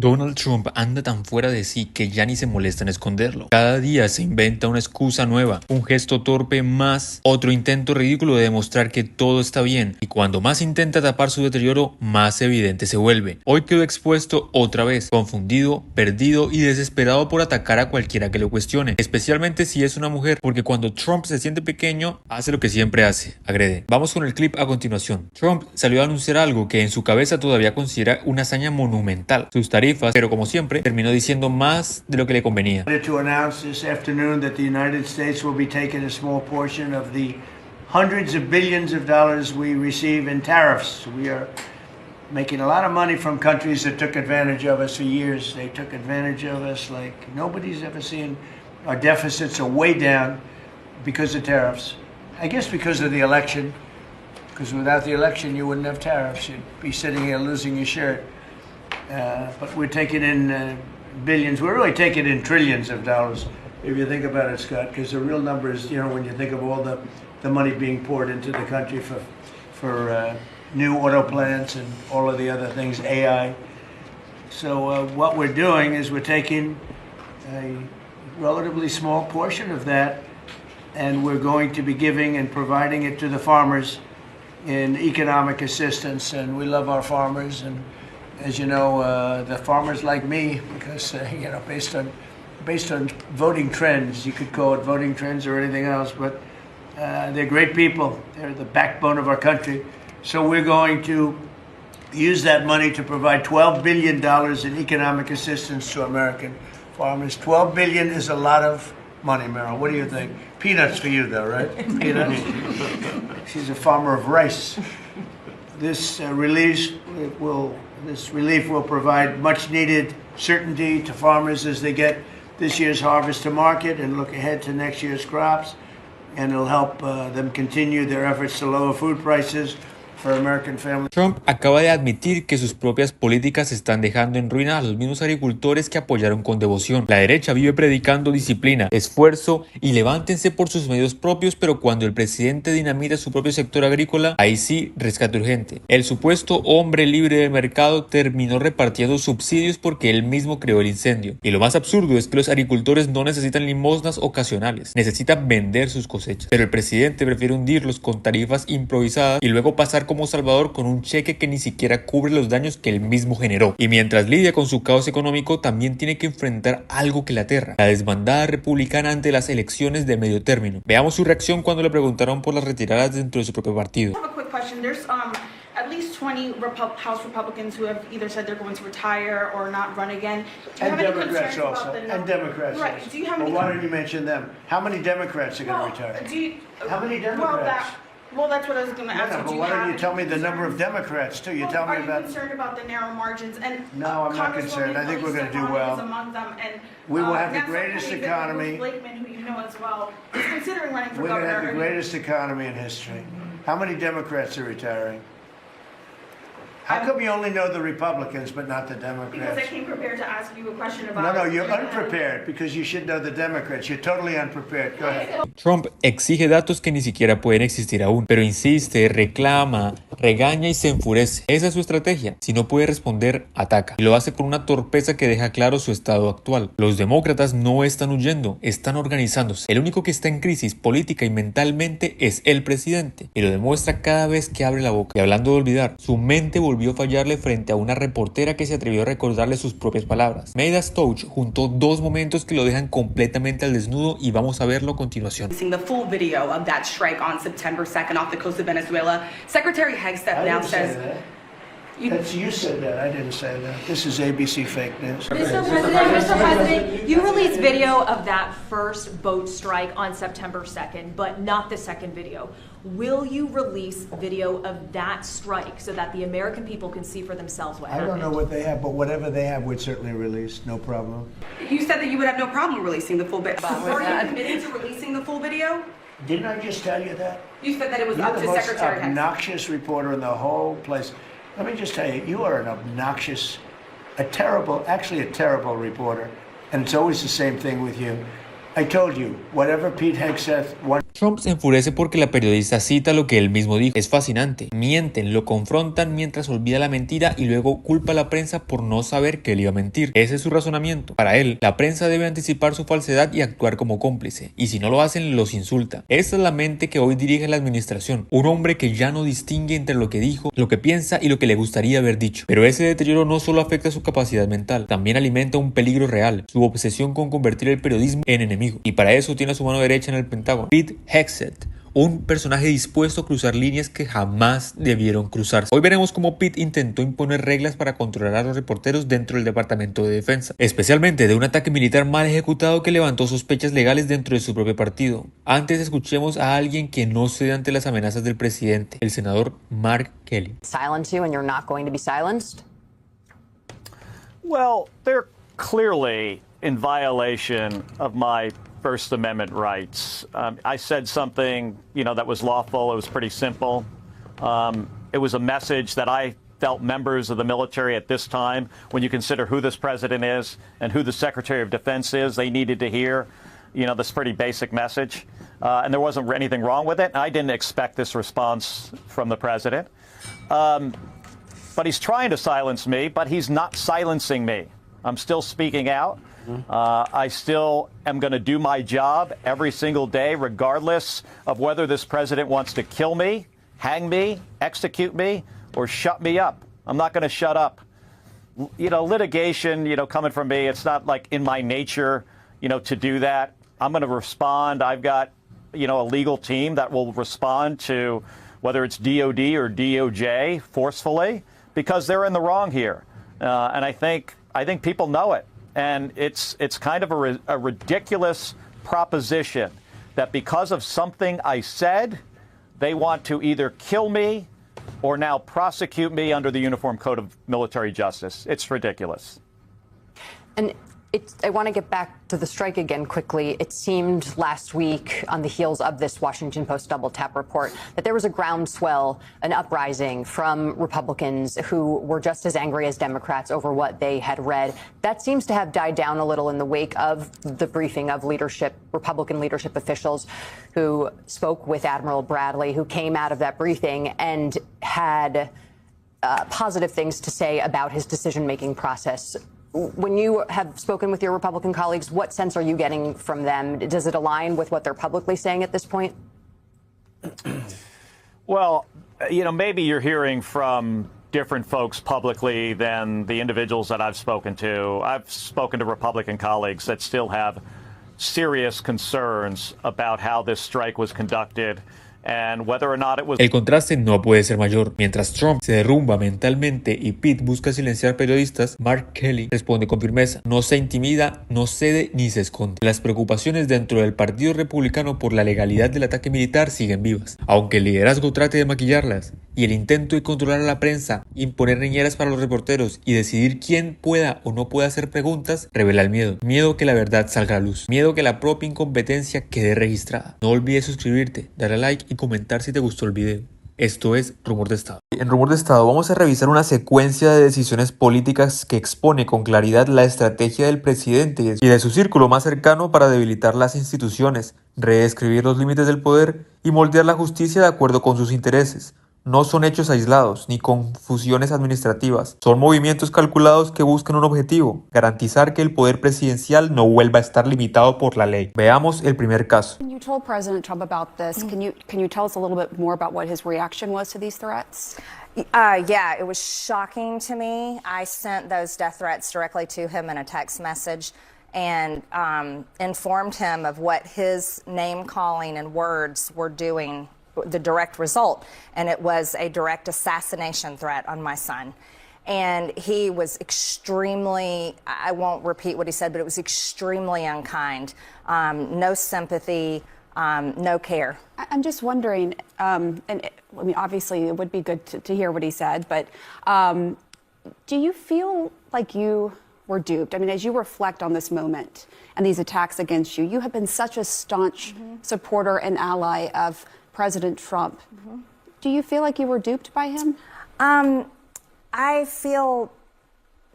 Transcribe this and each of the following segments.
Donald Trump anda tan fuera de sí que ya ni se molesta en esconderlo. Cada día se inventa una excusa nueva, un gesto torpe más, otro intento ridículo de demostrar que todo está bien, y cuando más intenta tapar su deterioro, más evidente se vuelve. Hoy quedó expuesto otra vez, confundido, perdido y desesperado por atacar a cualquiera que lo cuestione, especialmente si es una mujer, porque cuando Trump se siente pequeño, hace lo que siempre hace, agrede. Vamos con el clip a continuación. Trump salió a anunciar algo que en su cabeza todavía considera una hazaña monumental, sus tarifas, pero como siempre, terminó diciendo más de lo que le convenía. To announce this afternoon that the United States will be taking a small portion of the hundreds of billions of dollars we receive in tariffs. We are making a lot of money from countries that took advantage of us for years. They took advantage of us like nobody's ever seen. Our deficits are way down because of tariffs. I guess because of the election, because without the election you wouldn't have tariffs. You'd be sitting here losing your shirt. But we're taking in billions. We're really taking in trillions of dollars, if you think about it, Scott, because the real number is, when you think of all the money being poured into the country for new auto plants and all of the other things, AI. So what we're doing is we're taking a relatively small portion of that, and we're going to be giving and providing it to the farmers in economic assistance. And we love our farmers, and as you know, the farmers like me, because based on voting trends, you could call it voting trends or anything else, but they're great people. They're the backbone of our country. So we're going to use that money to provide $12 billion in economic assistance to American farmers. $12 billion is a lot of money, Meryl. What do you think? Peanuts for you, though, right? Peanuts. She's a farmer of rice. This relief will provide much needed certainty to farmers as they get this year's harvest to market and look ahead to next year's crops. And it'll help them continue their efforts to lower food prices for American families. Trump acaba de admitir que sus propias políticas están dejando en ruina a los mismos agricultores que apoyaron con devoción. La derecha vive predicando disciplina, esfuerzo y levántense por sus medios propios, pero cuando el presidente dinamita su propio sector agrícola, ahí sí, rescate urgente. El supuesto hombre libre del mercado terminó repartiendo subsidios porque él mismo creó el incendio. Y lo más absurdo es que los agricultores no necesitan limosnas ocasionales, necesitan vender sus cosechas. Pero el presidente prefiere hundirlos con tarifas improvisadas y luego pasar como Salvador con un cheque que ni siquiera cubre los daños que él mismo generó. Y mientras lidia con su caos económico, también tiene que enfrentar algo que le aterra: la desbandada republicana ante las elecciones de medio término. Veamos su reacción cuando le preguntaron por las retiradas dentro de su propio partido. At least 20 House Republicans who have either said they're going to retire or not run again. Do you and have Democrats any also. About and Democrats right. also. Do you have well, any why don't you mention them? How many Democrats are going to retire? How many Democrats? Well, that's what I was going to ask you. But why don't you tell me the number of Democrats, too? You tell me about... Are you concerned about the narrow margins? And no, I'm not concerned. I think we're going to do well. Among them, and, we will have the greatest economy. Blakeman, who you know as well, is considering running for governor. We're going to have the greatest economy in history. How many Democrats are retiring? How come you only know the Republicans but not the Democrats? Because I came prepared to ask you a question about... No, you're unprepared because you should know the Democrats. You're totally unprepared. Go ahead. Trump exige datos que ni siquiera pueden existir aún, pero insiste, reclama, regaña y se enfurece. Esa es su estrategia. Si no puede responder, ataca. Y lo hace con una torpeza que deja claro su estado actual. Los demócratas no están huyendo, están organizándose. El único que está en crisis política y mentalmente es el presidente. Y lo demuestra cada vez que abre la boca. Y hablando de olvidar, su mente volvió a fallarle frente a una reportera que se atrevió a recordarle sus propias palabras. Maida Stouch juntó dos momentos que lo dejan completamente al desnudo y vamos a verlo a continuación. The full video of that strike on September 2nd off the coast of Venezuela. Secretary Hegseth now says... You said that. I didn't say that. This is ABC fake news. Mr. President, you released video of that first boat strike on September 2nd, but not the second video. Will you release video of that strike so that the American people can see for themselves what happened? I don't know what they have, but whatever they have, we'd certainly release. No problem. You said that you would have no problem releasing the full video. Are you committed to releasing the full video? Didn't I just tell you that? You said that it was up to Secretary Hegseth. You're the most obnoxious reporter in the whole place. Let me just tell you, you are an obnoxious, a terrible reporter. And it's always the same thing with you. I told you, whatever Pete Hegseth wants. Trump se enfurece porque la periodista cita lo que él mismo dijo. Es fascinante. Mienten, lo confrontan mientras olvida la mentira y luego culpa a la prensa por no saber que él iba a mentir. Ese es su razonamiento. Para él, la prensa debe anticipar su falsedad y actuar como cómplice. Y si no lo hacen, los insulta. Esta es la mente que hoy dirige la administración. Un hombre que ya no distingue entre lo que dijo, lo que piensa y lo que le gustaría haber dicho. Pero ese deterioro no solo afecta su capacidad mental, también alimenta un peligro real, su obsesión con convertir el periodismo en enemigo. Y para eso tiene a su mano derecha en el Pentágono, Pete Hegseth, un personaje dispuesto a cruzar líneas que jamás debieron cruzarse. Hoy veremos cómo Pete intentó imponer reglas para controlar a los reporteros dentro del Departamento de Defensa, especialmente de un ataque militar mal ejecutado que levantó sospechas legales dentro de su propio partido. Antes escuchemos a alguien que no cede ante las amenazas del presidente, el senador Mark Kelly. Silence you and you're not going to be silenced? Well, they're clearly in violation of my First Amendment rights. I said something, that was lawful. It was pretty simple. It was a message that I felt members of the military at this time, when you consider who this president is and who the Secretary of Defense is, they needed to hear, this pretty basic message. And there wasn't anything wrong with it. I didn't expect this response from the president. But he's trying to silence me, but he's not silencing me. I'm still speaking out. I still am going to do my job every single day, regardless of whether this president wants to kill me, hang me, execute me, or shut me up. I'm not going to shut up. Litigation, coming from me, it's not like in my nature, to do that. I'm going to respond. I've got, a legal team that will respond to whether it's DOD or DOJ forcefully, because they're in the wrong here. And I think people know it. And it's kind of a ridiculous proposition that because of something I said, they want to either kill me or now prosecute me under the Uniform Code of Military Justice. It's ridiculous. And I want to get back to the strike again quickly. It seemed last week, on the heels of this Washington Post double tap report, that there was a groundswell, an uprising from Republicans who were just as angry as Democrats over what they had read. That seems to have died down a little in the wake of the briefing of Republican leadership officials who spoke with Admiral Bradley, who came out of that briefing and had positive things to say about his decision-making process. When you have spoken with your Republican colleagues, what sense are you getting from them? Does it align with what they're publicly saying at this point? Well, maybe you're hearing from different folks publicly than the individuals that I've spoken to. I've spoken to Republican colleagues that still have serious concerns about how this strike was conducted. And whether or not it was... El contraste no puede ser mayor. Mientras Trump se derrumba mentalmente y Pete busca silenciar periodistas, Mark Kelly responde con firmeza: no se intimida, no cede ni se esconde. Las preocupaciones dentro del Partido Republicano por la legalidad del ataque militar siguen vivas, aunque el liderazgo trate de maquillarlas, y el intento de controlar a la prensa, imponer niñeras para los reporteros y decidir quién pueda o no pueda hacer preguntas, revela el miedo. Miedo que la verdad salga a luz. Miedo que la propia incompetencia quede registrada. No olvides suscribirte, darle like y comentar si te gustó el video. Esto es Rumor de Estado. En Rumor de Estado vamos a revisar una secuencia de decisiones políticas que expone con claridad la estrategia del presidente y de su círculo más cercano para debilitar las instituciones, reescribir los límites del poder y moldear la justicia de acuerdo con sus intereses. No son hechos aislados ni confusiones administrativas, son movimientos calculados que buscan un objetivo: garantizar que el poder presidencial no vuelva a estar limitado por la ley. Veamos el primer caso. You told President Trump about this. Can you tell us a little bit more about what his reaction was to these threats? Yeah, it was shocking to me. I sent those death threats directly to him in a text message and informed him of what his name calling and words were doing, the direct result, and it was a direct assassination threat on my son. And he was extremely, I won't repeat what he said, but it was extremely unkind. No sympathy, no care. I'm just wondering, obviously it would be good to hear what he said, but do you feel like you were duped? I mean, as you reflect on this moment and these attacks against you, you have been such a staunch supporter and ally of President Trump. Do you feel like you were duped by him? I feel,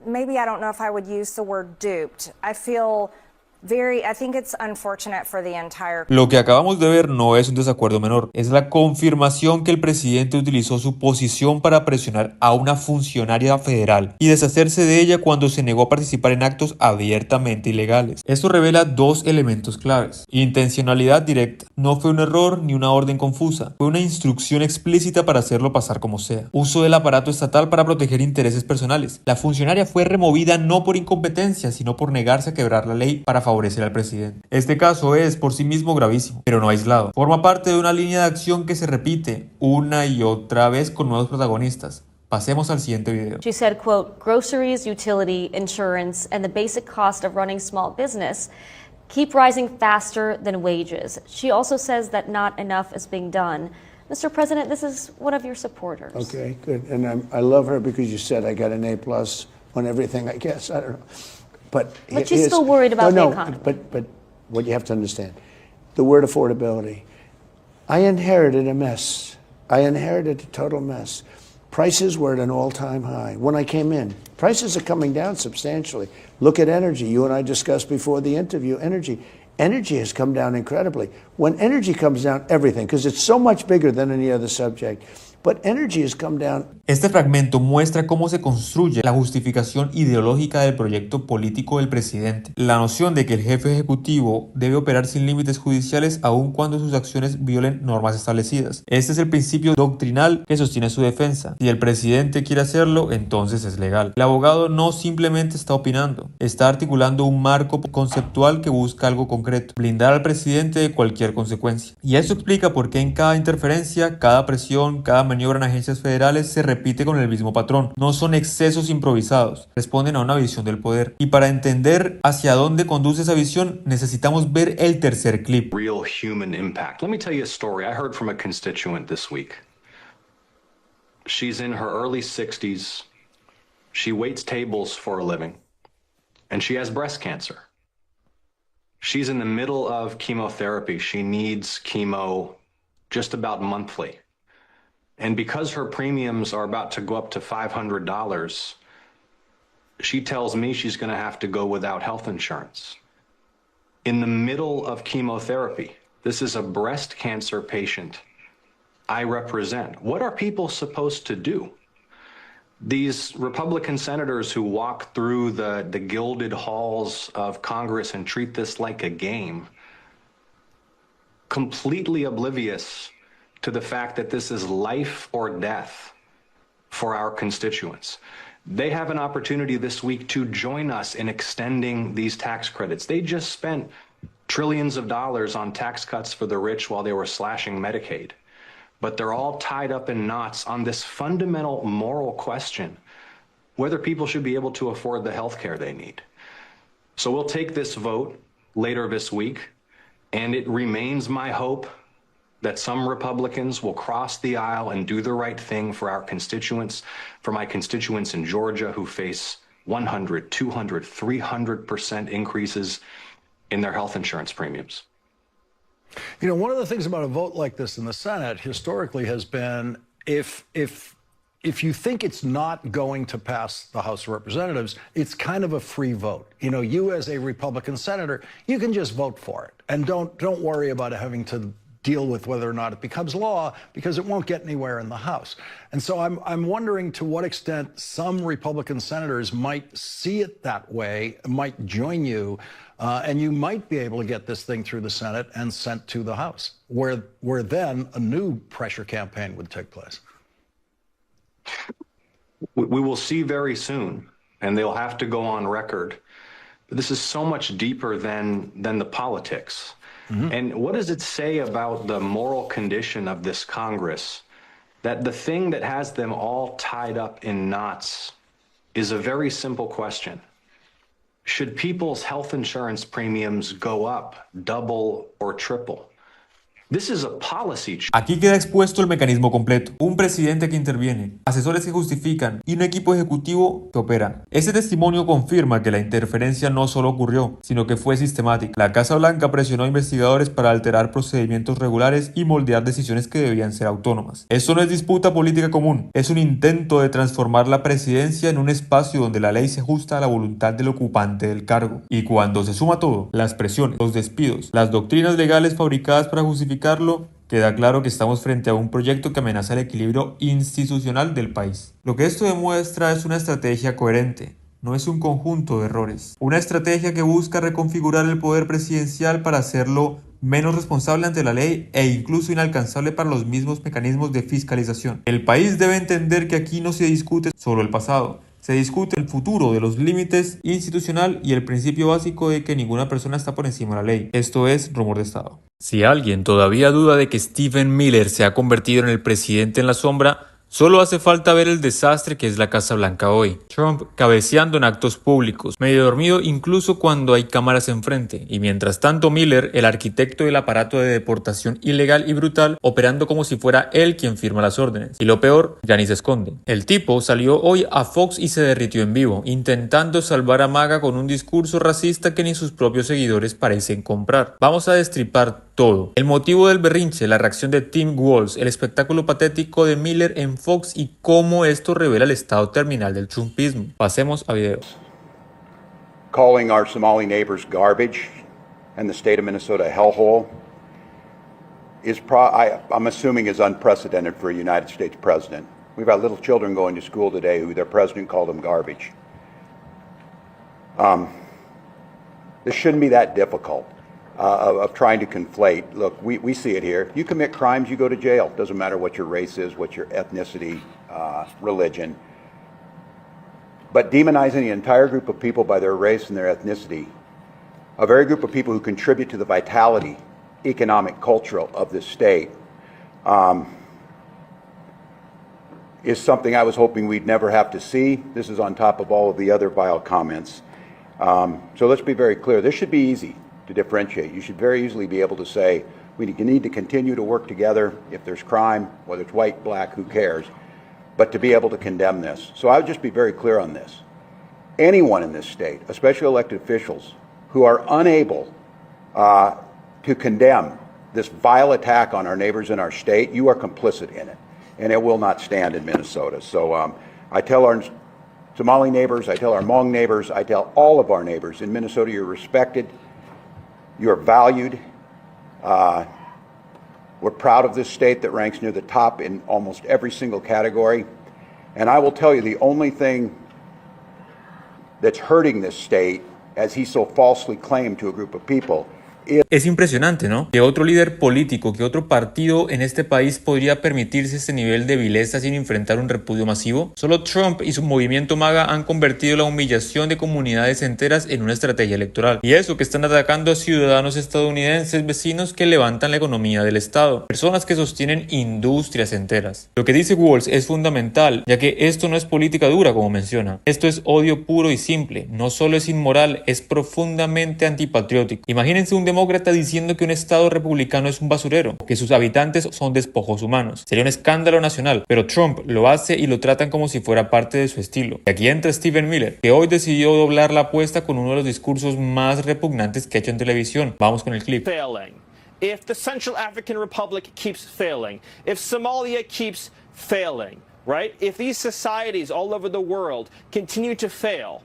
maybe I don't know if I would use the word duped. I feel I think it's unfortunate for the entire. Lo que acabamos de ver no es un desacuerdo menor, es la confirmación que el presidente utilizó su posición para presionar a una funcionaria federal y deshacerse de ella cuando se negó a participar en actos abiertamente ilegales. Esto revela dos elementos claves. Intencionalidad directa. No fue un error ni una orden confusa, fue una instrucción explícita para hacerlo pasar como sea. Uso del aparato estatal para proteger intereses personales. La funcionaria fue removida no por incompetencia, sino por negarse a quebrar la ley para favorecer al presidente. Este caso es por sí mismo gravísimo, pero no aislado. Forma parte de una línea de acción que se repite una y otra vez con nuevos protagonistas. Pasemos al siguiente video. She said, quote, groceries, utility, insurance, and the basic cost of running small business keep rising faster than wages. She also says that not enough is being done. Mr. President, this is one of your supporters. Okay, good. And I love her because you said I got an A+ on everything, I guess. I don't know. But she's still worried about the economy. But what you have to understand, the word affordability. I inherited a mess. I inherited a total mess. Prices were at an all-time high when I came in. Prices are coming down substantially. Look at energy. You and I discussed before the interview, energy. Energy has come down incredibly. When energy comes down, everything, because it's so much bigger than any other subject. But energy has come down. Este fragmento muestra cómo se construye la justificación ideológica del proyecto político del presidente. La noción de que el jefe ejecutivo debe operar sin límites judiciales aun cuando sus acciones violen normas establecidas. Este es el principio doctrinal que sostiene su defensa. Si el presidente quiere hacerlo, entonces es legal. El abogado no simplemente está opinando, está articulando un marco conceptual que busca algo concreto, blindar al presidente de cualquier consecuencia. Y eso explica por qué en cada interferencia, cada presión, cada maniobra en agencias federales se repite con el mismo patrón. No son excesos improvisados, responden a una visión del poder. Y para entender hacia dónde conduce esa visión, necesitamos ver el tercer clip. Real human impact. Let me tell you a story. I heard from a constituent this week. She's in her early 60s. She waits tables for a living. And she has breast cancer. She's in the middle of chemotherapy. She needs chemo just about monthly. And because her premiums are about to go up to $500, she tells me she's going to have to go without health insurance. In the middle of chemotherapy, this is a breast cancer patient I represent. What are people supposed to do? These Republican senators who walk through the gilded halls of Congress and treat this like a game, completely oblivious to the fact that this is life or death for our constituents. They have an opportunity this week to join us in extending these tax credits. They just spent trillions of dollars on tax cuts for the rich while they were slashing Medicaid. But they're all tied up in knots on this fundamental moral question, whether people should be able to afford the health care they need. So we'll take this vote later this week, and it remains my hope that some Republicans will cross the aisle and do the right thing for our constituents, for my constituents in Georgia who face 100, 200, 300% increases in their health insurance premiums. You know, one of the things about a vote like this in the Senate historically has been if you think it's not going to pass the House of Representatives, it's kind of a free vote. You know, you as a Republican senator, you can just vote for it and don't worry about having to deal with whether or not it becomes law, because it won't get anywhere in the House. And so I'm wondering to what extent some Republican senators might see it that way, might join you, and you might be able to get this thing through the Senate and sent to the House, where then a new pressure campaign would take place. We will see very soon, and they'll have to go on record. But this is so much deeper than the politics. And what does it say about the moral condition of this Congress that the thing that has them all tied up in knots is a very simple question? Should people's health insurance premiums go up, double or triple? This is a policy choice. Aquí queda expuesto el mecanismo completo. Un presidente que interviene, asesores que justifican y un equipo ejecutivo que opera. Este testimonio confirma que la interferencia no solo ocurrió, sino que fue sistemática. La Casa Blanca presionó a investigadores para alterar procedimientos regulares y moldear decisiones que debían ser autónomas. Esto no es disputa política común, es un intento de transformar la presidencia en un espacio donde la ley se ajusta a la voluntad del ocupante del cargo. Y cuando se suma todo, las presiones, los despidos, las doctrinas legales fabricadas para justificarlo, queda claro que estamos frente a un proyecto que amenaza el equilibrio institucional del país. Lo que esto demuestra es una estrategia coherente, no es un conjunto de errores. Una estrategia que busca reconfigurar el poder presidencial para hacerlo menos responsable ante la ley e incluso inalcanzable para los mismos mecanismos de fiscalización. El país debe entender que aquí no se discute solo el pasado, se discute el futuro de los límites institucional y el principio básico de que ninguna persona está por encima de la ley. Esto es rumor de Estado. Si alguien todavía duda de que Stephen Miller se ha convertido en el presidente en la sombra, solo hace falta ver el desastre que es la Casa Blanca hoy. Trump cabeceando en actos públicos, medio dormido incluso cuando hay cámaras enfrente, y mientras tanto Miller, el arquitecto del aparato de deportación ilegal y brutal, operando como si fuera él quien firma las órdenes. Y lo peor, ya ni se esconde. El tipo salió hoy a Fox y se derritió en vivo, intentando salvar a MAGA con un discurso racista que ni sus propios seguidores parecen comprar. Vamos a destripar todo. El motivo del berrinche, la reacción de Tim Walz, el espectáculo patético de Miller en Fox y cómo esto revela el estado terminal del trumpismo. Pasemos a videos. Calling our Somali neighbors garbage and the state of Minnesota a hellhole is I'm assuming is unprecedented for a United States president. We've got little children going to school today who their president called them garbage. This shouldn't be that difficult. Of trying to conflate. Look, we see it here. You commit crimes, you go to jail. Doesn't matter what your race is, what your ethnicity, religion. But demonizing the entire group of people by their race and their ethnicity, a very group of people who contribute to the vitality, economic, cultural of this state, is something I was hoping we'd never have to see. This is on top of all of the other vile comments. So let's be very clear. This should be easy to differentiate. You should very easily be able to say, we need to continue to work together. If there's crime, whether it's white, black, who cares, but to be able to condemn this. So I would just be very clear on this. Anyone in this state, especially elected officials, who are unable to condemn this vile attack on our neighbors in our state, you are complicit in it, and it will not stand in Minnesota. So I tell our Somali neighbors, I tell our Hmong neighbors, I tell all of our neighbors in Minnesota, you're respected. You are valued. We're proud of this state that ranks near the top in almost every single category. And I will tell you, the only thing that's hurting this state, as he so falsely claimed to a group of people, Es impresionante, ¿no? Que otro líder político, que otro partido en este país podría permitirse este nivel de vileza sin enfrentar un repudio masivo. Solo Trump y su movimiento MAGA han convertido la humillación de comunidades enteras en una estrategia electoral. Y eso que están atacando a ciudadanos estadounidenses vecinos que levantan la economía del estado. Personas que sostienen industrias enteras. Lo que dice Walz es fundamental, ya que esto no es política dura como menciona. Esto es odio puro y simple. No solo es inmoral, es profundamente antipatriótico. Imagínense un demócrata diciendo que un estado republicano es un basurero, que sus habitantes son despojos humanos. Sería un escándalo nacional, pero Trump lo hace y lo tratan como si fuera parte de su estilo. Y aquí entra Stephen Miller, que hoy decidió doblar la apuesta con uno de los discursos más repugnantes que ha hecho en televisión. Vamos con el clip. If the Central African Republic keeps failing, if Somalia keeps failing, right? If these societies all over the world continue to fail,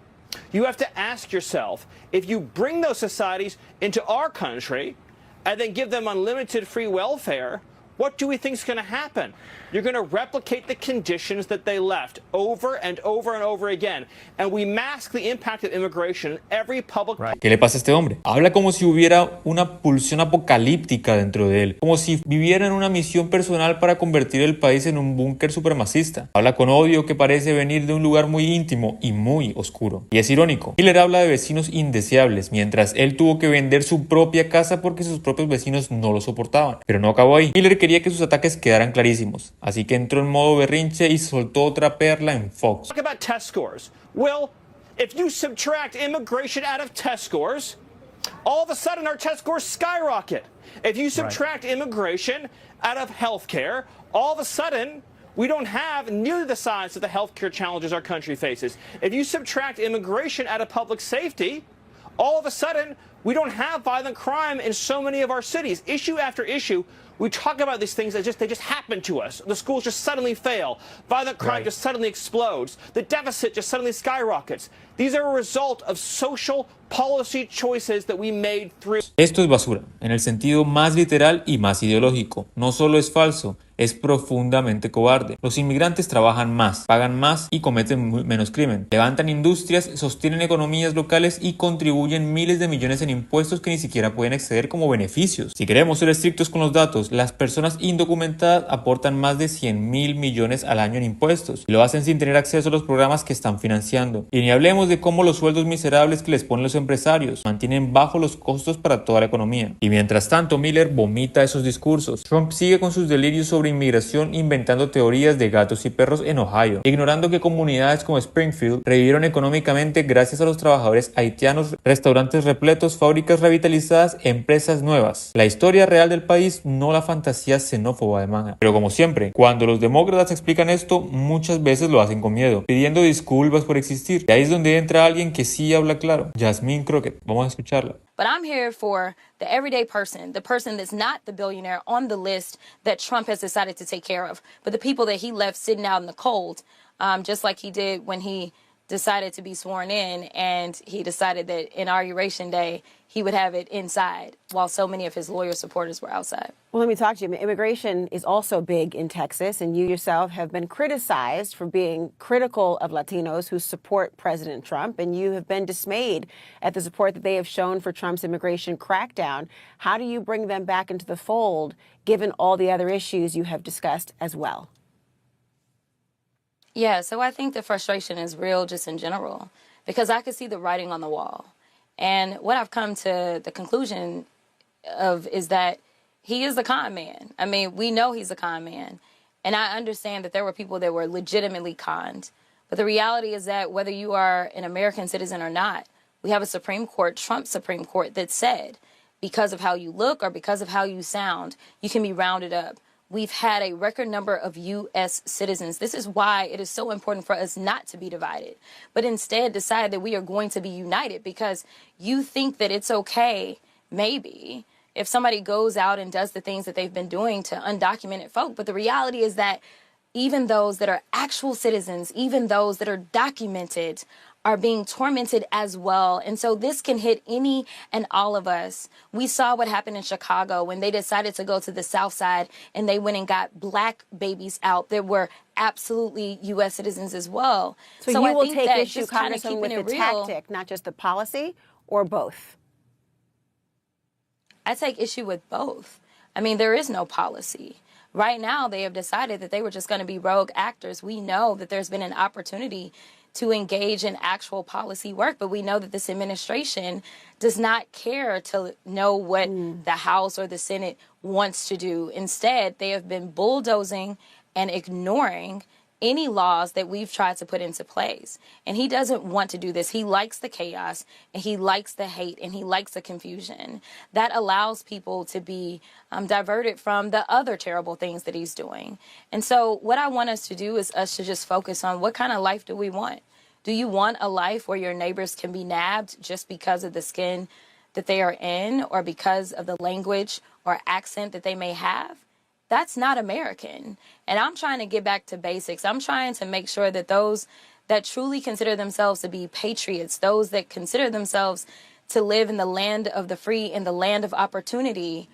you have to ask yourself, if you bring those societies into our country and then give them unlimited free welfare, what do we think is going to happen? You're going to replicate the conditions that they left over and over and over again. And we mask the impact of immigration in every public... ¿Qué le pasa a este hombre? Habla como si hubiera una pulsión apocalíptica dentro de él. Como si viviera en una misión personal para convertir el país en un búnker supremacista. Habla con odio que parece venir de un lugar muy íntimo y muy oscuro. Y es irónico. Miller habla de vecinos indeseables, mientras él tuvo que vender su propia casa porque sus propios vecinos no lo soportaban. Pero no acabó ahí. Miller quería que sus ataques quedaran clarísimos. Así que entró en modo berrinche y soltó otra perla en Fox. Talk about test scores. Well, if you subtract immigration out of test scores, all of a sudden our test scores skyrocket. If you subtract immigration out of healthcare, all of a sudden we don't have nearly the size of the healthcare challenges our country faces. If you subtract immigration out of public safety, all of a sudden we don't have violent crime in so many of our cities. Issue after issue, we talk about these things that they just happen to us. The schools just suddenly fail. Violent crime just suddenly explodes. The deficit just suddenly skyrockets. These are a result of social policy choices that we made through. Esto es basura, en el sentido más literal y más ideológico. No solo es falso, es profundamente cobarde. Los inmigrantes trabajan más, pagan más y cometen menos crimen. Levantan industrias, sostienen economías locales y contribuyen miles de millones en impuestos que ni siquiera pueden exceder como beneficios. Si queremos ser estrictos con los datos, las personas indocumentadas aportan más de 100.000 millones al año en impuestos y lo hacen sin tener acceso a los programas que están financiando. Y ni hablemos de cómo los sueldos miserables que les ponen los empresarios mantienen bajo los costos para toda la economía. Y mientras tanto, Miller vomita esos discursos. Trump sigue con sus delirios sobre inmigración inventando teorías de gatos y perros en Ohio, ignorando que comunidades como Springfield revivieron económicamente gracias a los trabajadores haitianos, restaurantes repletos, fábricas revitalizadas, empresas nuevas. La historia real del país, no la fantasía xenófoba de Maga. Pero como siempre, cuando los demócratas explican esto, muchas veces lo hacen con miedo, pidiendo disculpas por existir. Y ahí es donde entra alguien que sí habla claro, Jasmine Crockett. Vamos a escucharla. But I'm here for the everyday person, the person that's not the billionaire on the list that Trump has decided to take care of, but the people that he left sitting out in the cold, just like he did when he decided to be sworn in, and he decided that Inauguration Day he would have it inside while so many of his lawyer supporters were outside. Well, let me talk to you. Immigration is also big in Texas, and you yourself have been criticized for being critical of Latinos who support President Trump, and you have been dismayed at the support that they have shown for Trump's immigration crackdown. How do you bring them back into the fold, given all the other issues you have discussed as well? Yeah, so I think the frustration is real just in general, because I could see the writing on the wall. And what I've come to the conclusion of is that he is a con man. I mean, we know he's a con man. And I understand that there were people that were legitimately conned. But the reality is that whether you are an American citizen or not, we have a Supreme Court, Trump Supreme Court, that said because of how you look or because of how you sound, you can be rounded up. We've had a record number of U.S. citizens. This is why it is so important for us not to be divided, but instead decide that we are going to be united, because you think that it's okay, maybe, if somebody goes out and does the things that they've been doing to undocumented folk. But the reality is that even those that are actual citizens, even those that are documented, are being tormented as well. And so this can hit any and all of us. We saw what happened in Chicago when they decided to go to the South Side and they went and got black babies out that were absolutely U.S. citizens as well. So you will take issue, Congressman, with the tactic, not just the policy, or both? I take issue with both. I mean, there is no policy. Right now, they have decided that they were just going to be rogue actors. We know that there's been an opportunity to engage in actual policy work, but we know that this administration does not care to know what the House or the Senate wants to do. Instead, they have been bulldozing and ignoring any laws that we've tried to put into place. And he doesn't want to do this. He likes the chaos, and he likes the hate, and he likes the confusion. That allows people to be diverted from the other terrible things that he's doing. And so what I want us to do is us to just focus on what kind of life do we want? Do you want a life where your neighbors can be nabbed just because of the skin that they are in, or because of the language or accent that they may have? That's not American. And I'm trying to get back to basics. I'm trying to make sure that those that truly consider themselves to be patriots, those that consider themselves to live in the land of the free and the land of opportunity,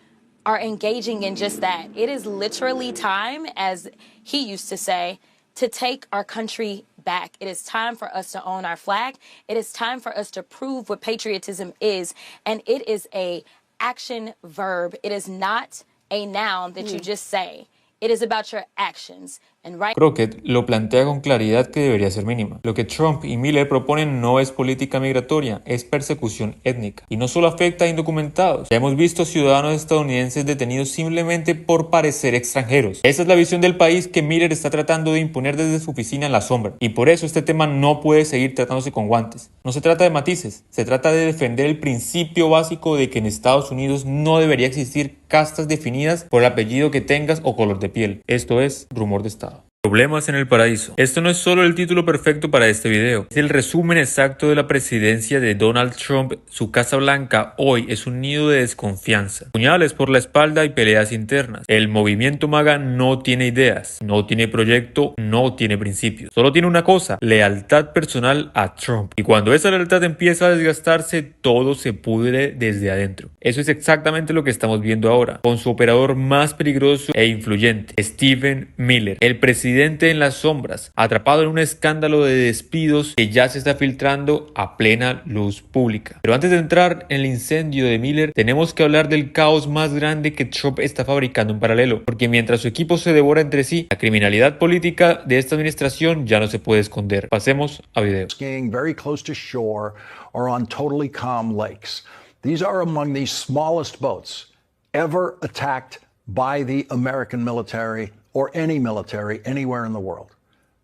are engaging in just that. It is literally time, as he used to say, to take our country back. It is time for us to own our flag. It is time for us to prove what patriotism is. And it is a action verb. It is not a noun that you just say. It is about your actions. And right Crockett lo plantea con claridad que debería ser mínima. Lo que Trump y Miller proponen no es política migratoria, es persecución étnica. Y no solo afecta a indocumentados. Ya hemos visto ciudadanos estadounidenses detenidos simplemente por parecer extranjeros. Esa es la visión del país que Miller está tratando de imponer desde su oficina en la sombra. Y por eso este tema no puede seguir tratándose con guantes. No se trata de matices, se trata de defender el principio básico de que en Estados Unidos no debería existir castas definidas por el apellido que tengas o color de piel. Esto es rumor de Estado. Problemas en el paraíso. Esto no es solo el título perfecto para este video, es el resumen exacto de la presidencia de Donald Trump. Su Casa Blanca hoy es un nido de desconfianza, puñales por la espalda y peleas internas. El movimiento MAGA no tiene ideas, no tiene proyecto, no tiene principios. Solo tiene una cosa, lealtad personal a Trump. Y cuando esa lealtad empieza a desgastarse, todo se pudre desde adentro. Eso es exactamente lo que estamos viendo ahora, con su operador más peligroso e influyente, Stephen Miller, el presidente en las sombras, atrapado en un escándalo de despidos que ya se está filtrando a plena luz pública. Pero antes de entrar en el incendio de Miller, tenemos que hablar del caos más grande que Trump está fabricando en paralelo, porque mientras su equipo se devora entre sí, la criminalidad política de esta administración ya no se puede esconder. Pasemos a video. Skiing very close to shore or on totally calm lakes. These are among the smallest boats ever attacked by the American military or any military anywhere in the world.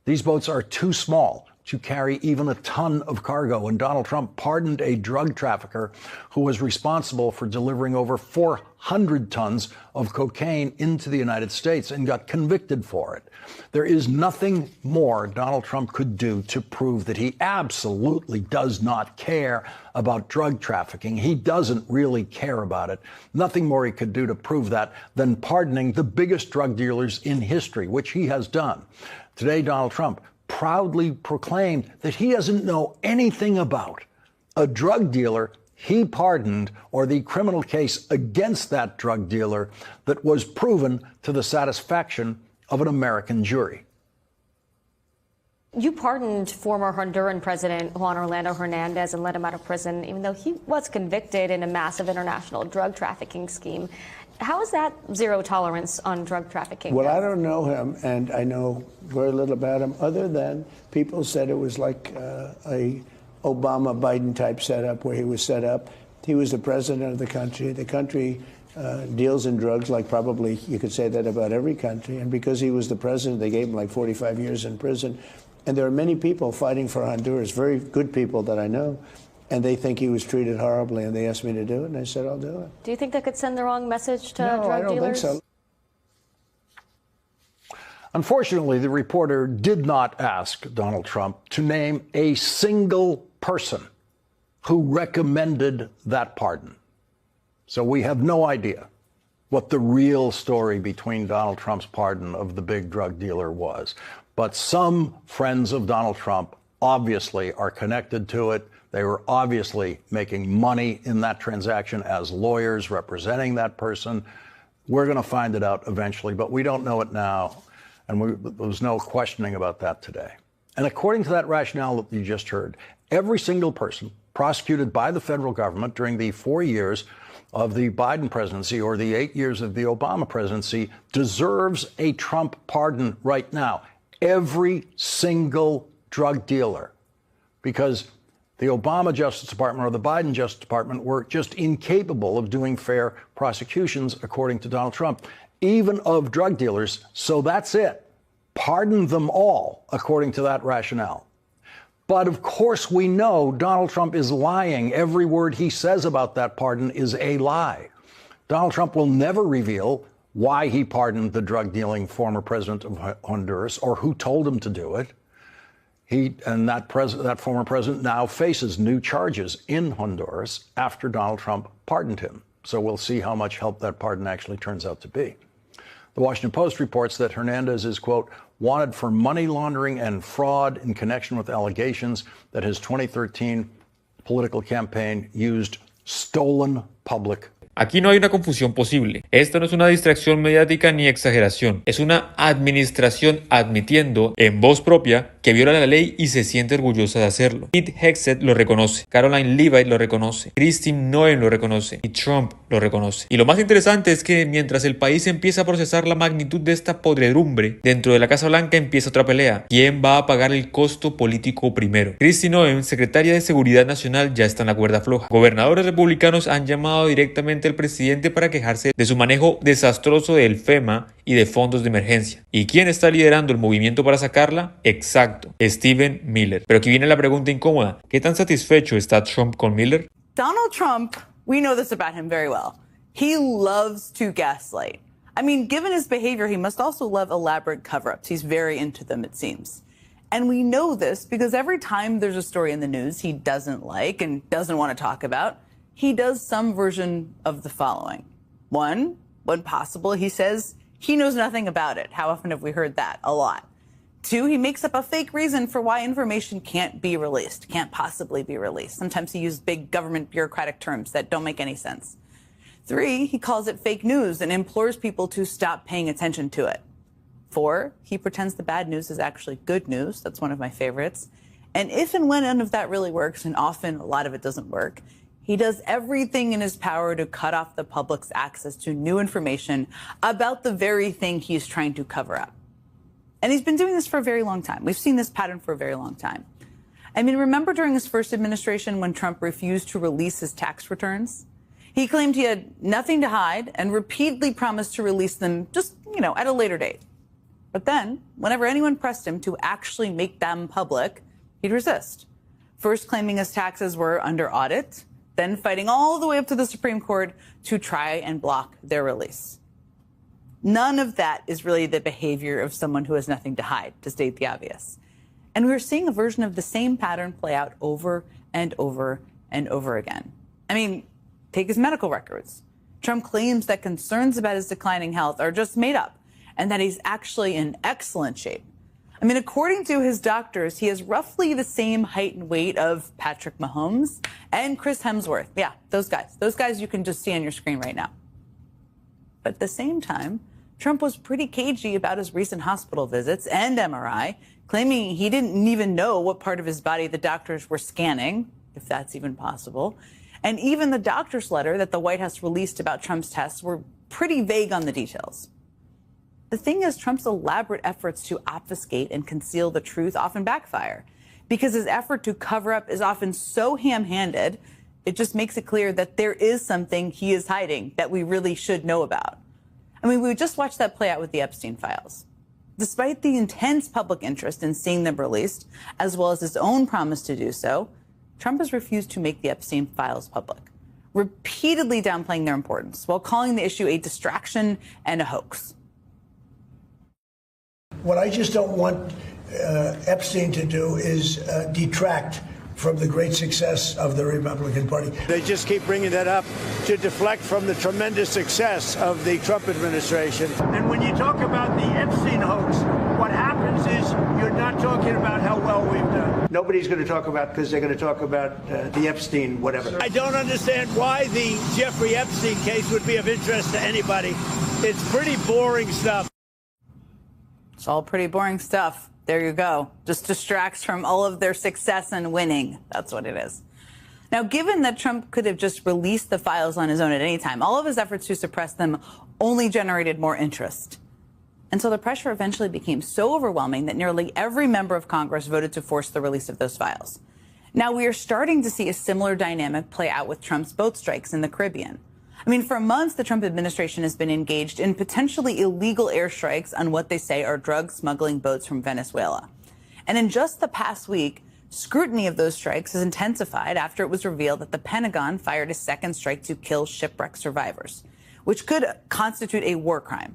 These boats are too small to carry even a ton of cargo, and Donald Trump pardoned a drug trafficker who was responsible for delivering over 400 tons of cocaine into the United States and got convicted for it. There is nothing more Donald Trump could do to prove that he absolutely does not care about drug trafficking. He doesn't really care about it. Nothing more he could do to prove that than pardoning the biggest drug dealers in history, which he has done. Today, Donald Trump proudly proclaimed that he doesn't know anything about a drug dealer he pardoned or the criminal case against that drug dealer that was proven to the satisfaction of an American jury. You pardoned former Honduran President Juan Orlando Hernandez and let him out of prison, even though he was convicted in a massive international drug trafficking scheme. How is that zero tolerance on drug trafficking? Well, I don't know him, and I know very little about him, other than people said it was like a Obama-Biden type setup where he was set up. He was the president of the country. The country deals in drugs like probably you could say that about every country. And because he was the president, they gave him like 45 years in prison. And there are many people fighting for Honduras, very good people that I know, and they think he was treated horribly, and they asked me to do it, and I said, I'll do it. Do you think that could send the wrong message to No, drug I don't dealers? think so. Unfortunately, the reporter did not ask Donald Trump to name a single person who recommended that pardon. So we have no idea what the real story between Donald Trump's pardon of the big drug dealer was. But some friends of Donald Trump obviously are connected to it. They were obviously making money in that transaction as lawyers representing that person. We're going to find it out eventually, but we don't know it now. And there's no questioning about that today. And according to that rationale that you just heard, every single person prosecuted by the federal government during the 4 years of the Biden presidency or the 8 years of the Obama presidency deserves a Trump pardon right now. Every single drug dealer, because the Obama Justice Department or the Biden Justice Department were just incapable of doing fair prosecutions, according to Donald Trump, even of drug dealers. So that's it. Pardon them all, according to that rationale. But of course, we know Donald Trump is lying. Every word he says about that pardon is a lie. Donald Trump will never reveal why he pardoned the drug-dealing former president of Honduras or who told him to do it. That former president now faces new charges in Honduras after Donald Trump pardoned him. So we'll see how much help that pardon actually turns out to be. The Washington Post reports that Hernandez is, quote, wanted for money laundering and fraud in connection with allegations that his 2013 political campaign used stolen public. Aquí no hay una confusión posible. Esta no es una distracción mediática ni exageración. Es una administración admitiendo en voz propia que viola la ley y se siente orgullosa de hacerlo. Pete Hegseth lo reconoce, Caroline Leavitt lo reconoce, Kristi Noem lo reconoce y Trump lo reconoce. Y lo más interesante es que mientras el país empieza a procesar la magnitud de esta podredumbre, dentro de la Casa Blanca empieza otra pelea. ¿Quién va a pagar el costo político primero? Kristi Noem, secretaria de Seguridad Nacional, ya está en la cuerda floja. Gobernadores republicanos han llamado directamente al presidente para quejarse de su manejo desastroso del FEMA y de fondos de emergencia. ¿Y quién está liderando el movimiento para sacarla? Exacto, Stephen Miller. Pero aquí viene la pregunta incómoda. ¿Qué tan satisfecho está Trump con Miller? Donald Trump, we know this about him very well. He loves to gaslight. I mean, given his behavior, he must also love elaborate cover-ups. He's very into them, it seems. And we know this because every time there's a story in the news he doesn't like and doesn't want to talk about, he does some version of the following. One, when possible, he says he knows nothing about it. How often have we heard that? A lot. Two, he makes up a fake reason for why information can't be released, can't possibly be released. Sometimes he uses big government bureaucratic terms that don't make any sense. Three, he calls it fake news and implores people to stop paying attention to it. Four, he pretends the bad news is actually good news. That's one of my favorites. And if and when none of that really works, and often a lot of it doesn't work, he does everything in his power to cut off the public's access to new information about the very thing he's trying to cover up. And he's been doing this for a very long time. We've seen this pattern for a very long time. I mean, remember during his first administration when Trump refused to release his tax returns? He claimed he had nothing to hide and repeatedly promised to release them just, at a later date. But then, whenever anyone pressed him to actually make them public, he'd resist. First claiming his taxes were under audit, then fighting all the way up to the Supreme Court to try and block their release. None of that is really the behavior of someone who has nothing to hide, to state the obvious. And we're seeing a version of the same pattern play out over and over and over again. I mean, take his medical records. Trump claims that concerns about his declining health are just made up and that he's actually in excellent shape. I mean, according to his doctors, he has roughly the same height and weight of Patrick Mahomes and Chris Hemsworth. Yeah, those guys. Those guys you can just see on your screen right now. But at the same time, Trump was pretty cagey about his recent hospital visits and MRI, claiming he didn't even know what part of his body the doctors were scanning, if that's even possible. And even the doctor's letter that the White House released about Trump's tests were pretty vague on the details. The thing is, Trump's elaborate efforts to obfuscate and conceal the truth often backfire because his effort to cover up is often so ham-handed, it just makes it clear that there is something he is hiding that we really should know about. I mean, we just watched that play out with the Epstein files. Despite the intense public interest in seeing them released, as well as his own promise to do so, Trump has refused to make the Epstein files public, repeatedly downplaying their importance while calling the issue a distraction and a hoax. What I just don't want Epstein to do is detract from the great success of the Republican Party. They just keep bringing that up to deflect from the tremendous success of the Trump administration. And when you talk about the Epstein hoax, what happens is you're not talking about how well we've done. Nobody's going to talk about because they're going to talk about the Epstein whatever. I don't understand why the Jeffrey Epstein case would be of interest to anybody. It's pretty boring stuff. It's all pretty boring stuff. There you go. Just distracts from all of their success and winning. That's what it is. Now, given that Trump could have just released the files on his own at any time, all of his efforts to suppress them only generated more interest. And so the pressure eventually became so overwhelming that nearly every member of Congress voted to force the release of those files. Now, we are starting to see a similar dynamic play out with Trump's boat strikes in the Caribbean. I mean, for months, the Trump administration has been engaged in potentially illegal airstrikes on what they say are drug smuggling boats from Venezuela. And in just the past week, scrutiny of those strikes has intensified after it was revealed that the Pentagon fired a second strike to kill shipwreck survivors, which could constitute a war crime.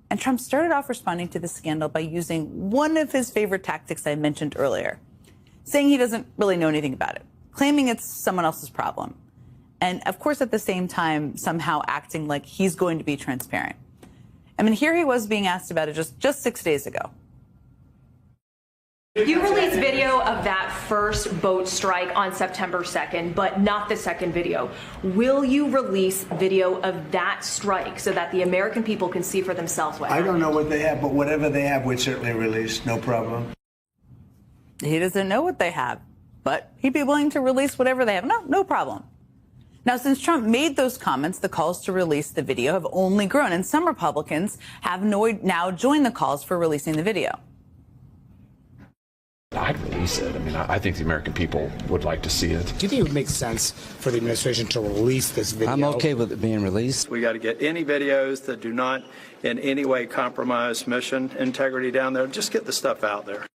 And Trump started off responding to the scandal by using one of his favorite tactics I mentioned earlier, saying he doesn't really know anything about it, claiming it's someone else's problem. And of course, at the same time, somehow acting like he's going to be transparent. I mean, here he was being asked about it just 6 days ago. You released video of that first boat strike on September 2nd, but not the second video. Will you release video of that strike so that the American people can see for themselves what happened? I don't know what they have, but whatever they have, we'd certainly release. No problem. He doesn't know what they have, but he'd be willing to release whatever they have. No problem. Now, since Trump made those comments, the calls to release the video have only grown, and some Republicans have now joined the calls for releasing the video. I'd release it. I mean, I think the American people would like to see it. Do you think it would make sense for the administration to release this video? I'm okay with it being released. We got to get any videos that do not in any way compromise mission integrity down there. Just get the stuff out there.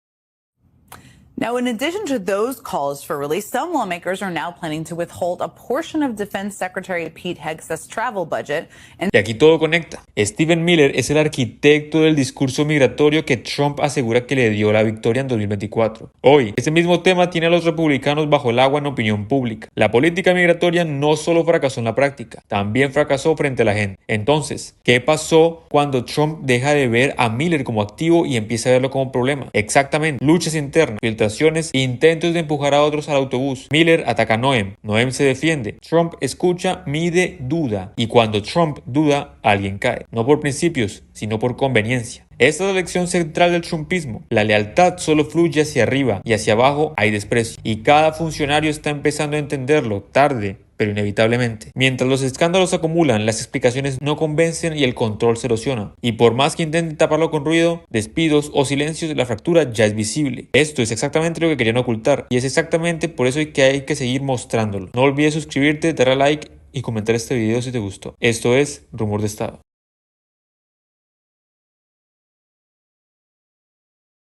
Now, in addition to those calls for release, some lawmakers are now planning to withhold a portion of Defense Secretary Pete Hegseth's travel budget. Y aquí todo conecta. Stephen Miller es el arquitecto del discurso migratorio que Trump asegura que le dio la victoria en 2024. Hoy, ese mismo tema tiene a los republicanos bajo el agua en opinión pública. La política migratoria no solo fracasó en la práctica, también fracasó frente a la gente. Entonces, ¿qué pasó cuando Trump deja de ver a Miller como activo y empieza a verlo como problema? Exactamente, luchas internas, filtraciones, intentos de empujar a otros al autobús. Miller ataca a Noem. Noem se defiende. Trump escucha, mide, duda. Y cuando Trump duda, alguien cae. No por principios, sino por conveniencia. Esta es la lección central del trumpismo. La lealtad solo fluye hacia arriba y hacia abajo hay desprecio. Y cada funcionario está empezando a entenderlo, tarde, pero inevitablemente. Mientras los escándalos se acumulan, las explicaciones no convencen y el control se erosiona. Y por más que intenten taparlo con ruido, despidos o silencios, la fractura ya es visible. Esto es exactamente lo que querían ocultar y es exactamente por eso que hay que seguir mostrándolo. No olvides suscribirte, darle a like y comentar este video si te gustó. Esto es Rumor de Estado.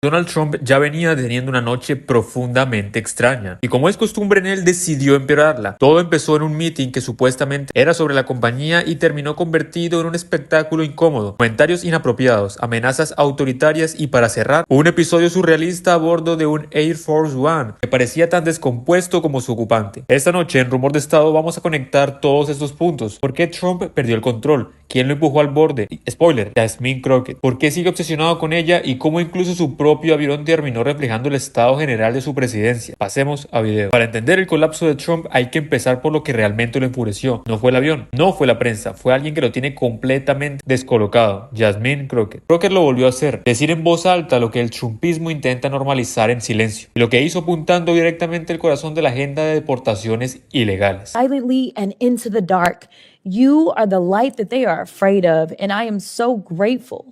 Donald Trump ya venía teniendo una noche profundamente extraña y como es costumbre en él decidió empeorarla. Todo empezó en un meeting que supuestamente era sobre la compañía y terminó convertido en un espectáculo incómodo, comentarios inapropiados, amenazas autoritarias y para cerrar, un episodio surrealista a bordo de un Air Force One que parecía tan descompuesto como su ocupante. Esta noche en Rumor de Estado vamos a conectar todos estos puntos. ¿Por qué Trump perdió el control? ¿Quién lo empujó al borde? Spoiler, Yasmine Crockett. ¿Por qué sigue obsesionado con ella y cómo incluso su propio avión terminó reflejando el estado general de su presidencia? Pasemos a video. Para entender el colapso de Trump hay que empezar por lo que realmente lo enfureció. No fue el avión, no fue la prensa, fue alguien que lo tiene completamente descolocado. Yasmine Crockett. Crockett lo volvió a hacer, decir en voz alta lo que el trumpismo intenta normalizar en silencio. Y lo que hizo apuntando directamente el corazón de la agenda de deportaciones ilegales. Silently and into the dark. You are the light that they are afraid of, and I am so grateful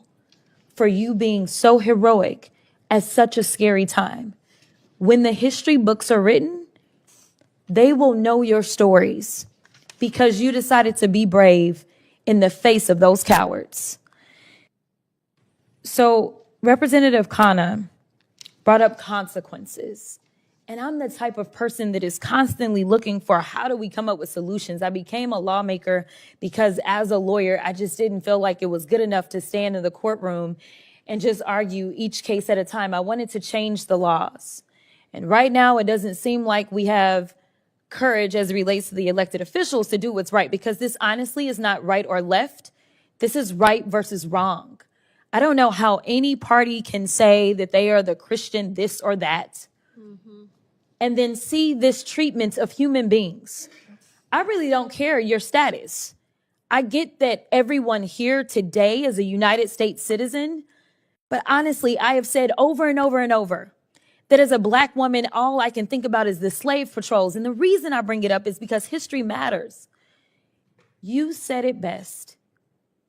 for you being so heroic at such a scary time. When the history books are written, they will know your stories because you decided to be brave in the face of those cowards. So Representative Khanna brought up consequences. And I'm the type of person that is constantly looking for how do we come up with solutions. I became a lawmaker because as a lawyer, I just didn't feel like it was good enough to stand in the courtroom and just argue each case at a time. I wanted to change the laws. And right now, it doesn't seem like we have courage as it relates to the elected officials to do what's right, because this honestly is not right or left. This is right versus wrong. I don't know how any party can say that they are the Christian this or that. And then see this treatment of human beings. I really don't care your status. I get that everyone here today is a United States citizen, but honestly, I have said over and over and over that as a Black woman, all I can think about is the slave patrols. And the reason I bring it up is because history matters. You said it best.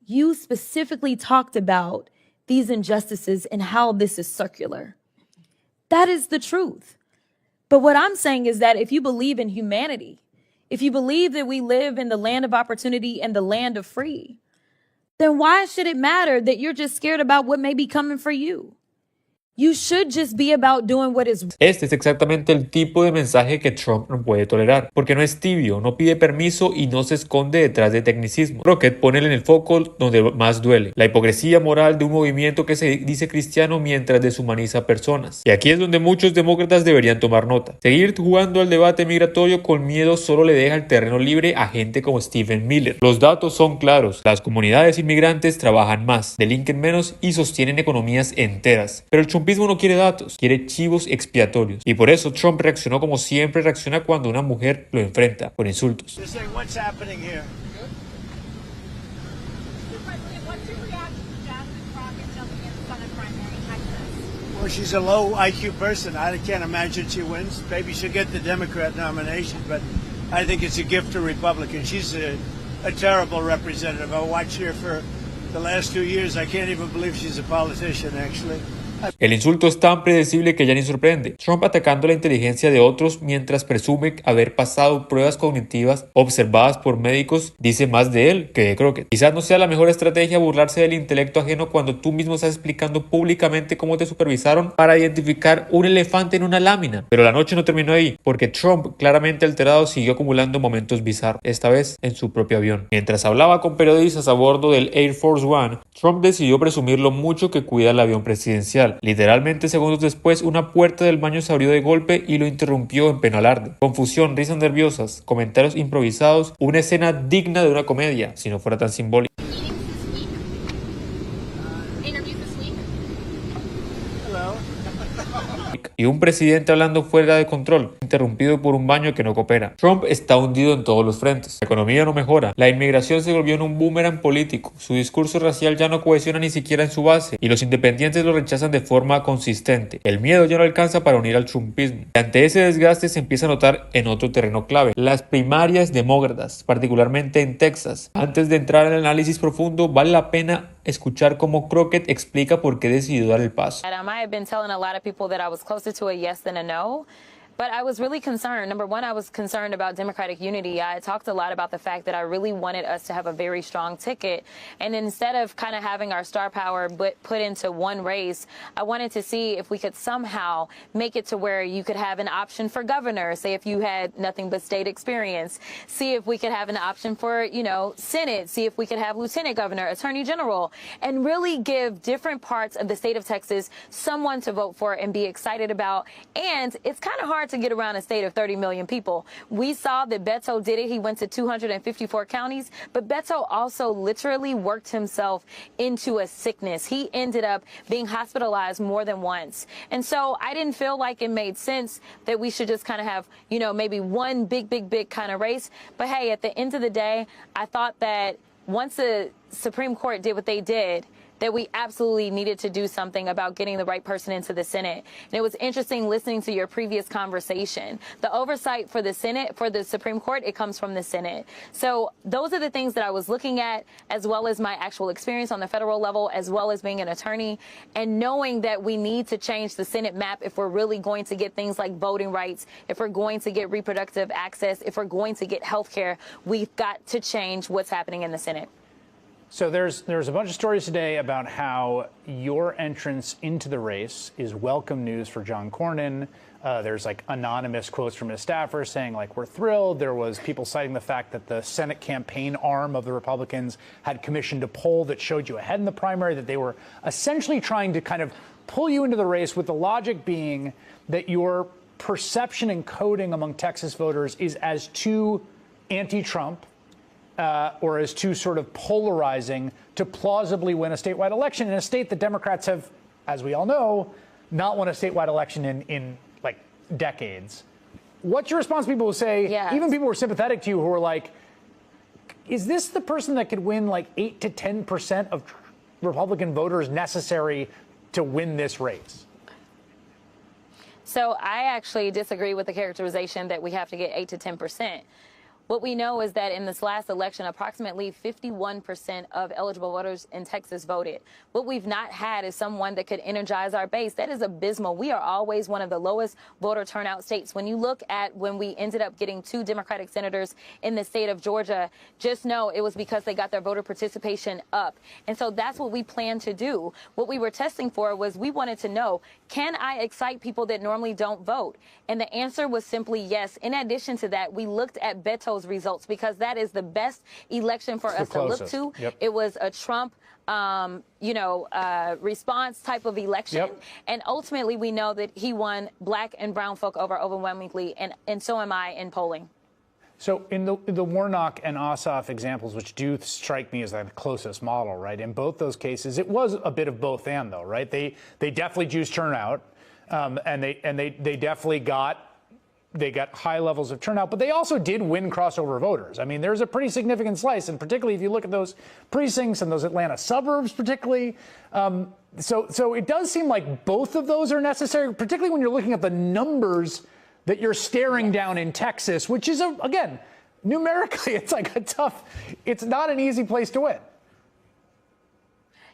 You specifically talked about these injustices and how this is circular. That is the truth. But what I'm saying is that if you believe in humanity, if you believe that we live in the land of opportunity and the land of free, then why should it matter that you're just scared about what may be coming for you? You should just be about doing what is. Este es exactamente el tipo de mensaje que Trump no puede tolerar, porque no es tibio, no pide permiso y no se esconde detrás de tecnicismo. Crockett pone en el foco donde más duele, la hipocresía moral de un movimiento que se dice cristiano mientras deshumaniza personas. Y aquí es donde muchos demócratas deberían tomar nota. Seguir jugando al debate migratorio con miedo solo le deja el terreno libre a gente como Stephen Miller. Los datos son claros, las comunidades inmigrantes trabajan más, delinquen menos y sostienen economías enteras. Pero el trumpismo no quiere datos, quiere chivos expiatorios. Y por eso Trump reaccionó como siempre reacciona cuando una mujer lo enfrenta, con insultos. What's happening here? Well, she's a low IQ person. I can't imagine she wins. Maybe she'll get the Democrat nomination, but I think it's a gift to Republicans. She's a terrible representative. I watched her for the last 2 years. I can't even believe she's a politician, actually. El insulto es tan predecible que ya ni sorprende. Trump atacando la inteligencia de otros mientras presume haber pasado pruebas cognitivas observadas por médicos dice más de él que de Crockett. Quizás no sea la mejor estrategia burlarse del intelecto ajeno cuando tú mismo estás explicando públicamente cómo te supervisaron para identificar un elefante en una lámina. Pero la noche no terminó ahí, porque Trump, claramente alterado, siguió acumulando momentos bizarros, esta vez en su propio avión. Mientras hablaba con periodistas a bordo del Air Force One, Trump decidió presumir lo mucho que cuida el avión presidencial. Literalmente segundos después, una puerta del baño se abrió de golpe y lo interrumpió en pleno alarde. Confusión, risas nerviosas, comentarios improvisados, una escena digna de una comedia, si no fuera tan simbólica. Y un presidente hablando fuera de control, interrumpido por un baño que no coopera. Trump está hundido en todos los frentes. La economía no mejora. La inmigración se volvió en un boomerang político. Su discurso racial ya no cohesiona ni siquiera en su base. Y los independientes lo rechazan de forma consistente. El miedo ya no alcanza para unir al trumpismo. Y ante ese desgaste se empieza a notar en otro terreno clave. Las primarias demócratas, particularmente en Texas. Antes de entrar en el análisis profundo, vale la pena escuchar cómo Crockett explica por qué decidió dar el paso. I have been telling a lot of people that I was closer to a yes than a no. But I was really concerned. Number one, I was concerned about Democratic unity. I talked a lot about the fact that I really wanted us to have a very strong ticket. And instead of kind of having our star power put into one race, I wanted to see if we could somehow make it to where you could have an option for governor, say if you had nothing but state experience. See if we could have an option for, Senate. See if we could have lieutenant governor, attorney general, and really give different parts of the state of Texas someone to vote for and be excited about. And it's kind of hard to get around a state of 30 million people. We saw that Beto did it. He went to 254 counties, but Beto also literally worked himself into a sickness. He ended up being hospitalized more than once. And so I didn't feel like it made sense that we should just kind of have, maybe one big kind of race. But hey, at the end of the day, I thought that once the Supreme Court did what they did, that we absolutely needed to do something about getting the right person into the Senate. And it was interesting listening to your previous conversation. The oversight for the Senate, for the Supreme Court, it comes from the Senate. So those are the things that I was looking at, as well as my actual experience on the federal level, as well as being an attorney, and knowing that we need to change the Senate map if we're really going to get things like voting rights, if we're going to get reproductive access, if we're going to get health care, we've got to change what's happening in the Senate. So there's a bunch of stories today about how your entrance into the race is welcome news for John Cornyn. There's like anonymous quotes from his staffers saying like, we're thrilled. There was people citing the fact that the Senate campaign arm of the Republicans had commissioned a poll that showed you ahead in the primary, that they were essentially trying to kind of pull you into the race, with the logic being that your perception and coding among Texas voters is as too anti-Trump or as too sort of polarizing to plausibly win a statewide election in a state that Democrats have, as we all know, not won a statewide election in like decades. What's your response to people who say, even people who are sympathetic to you, who are like, is this the person that could win like 8 to 10% of Republican voters necessary to win this race? So I actually disagree with the characterization that we have to get 8 to 10%. What we know is that in this last election, approximately 51% of eligible voters in Texas voted. What we've not had is someone that could energize our base. That is abysmal. We are always one of the lowest voter turnout states. When you look at when we ended up getting 2 Democratic senators in the state of Georgia, just know it was because they got their voter participation up. And so that's what we plan to do. What we were testing for was we wanted to know, can I excite people that normally don't vote? And the answer was simply yes. In addition to that, we looked at Beto's results because that is the best election for us to look to. Yep. It was a Trump, response type of election. Yep. And ultimately, we know that he won black and brown folk over overwhelmingly, and so am I in polling. So in the Warnock and Ossoff examples, which do strike me as the closest model, right? In both those cases, it was a bit of both and, though, right? They definitely juiced turnout, and they definitely got They got high levels of turnout, but they also did win crossover voters. I mean, there's a pretty significant slice, and particularly if you look at those precincts and those Atlanta suburbs, particularly. So it does seem like both of those are necessary, particularly when you're looking at the numbers that you're staring down in Texas, which is, again, numerically, it's like it's not an easy place to win.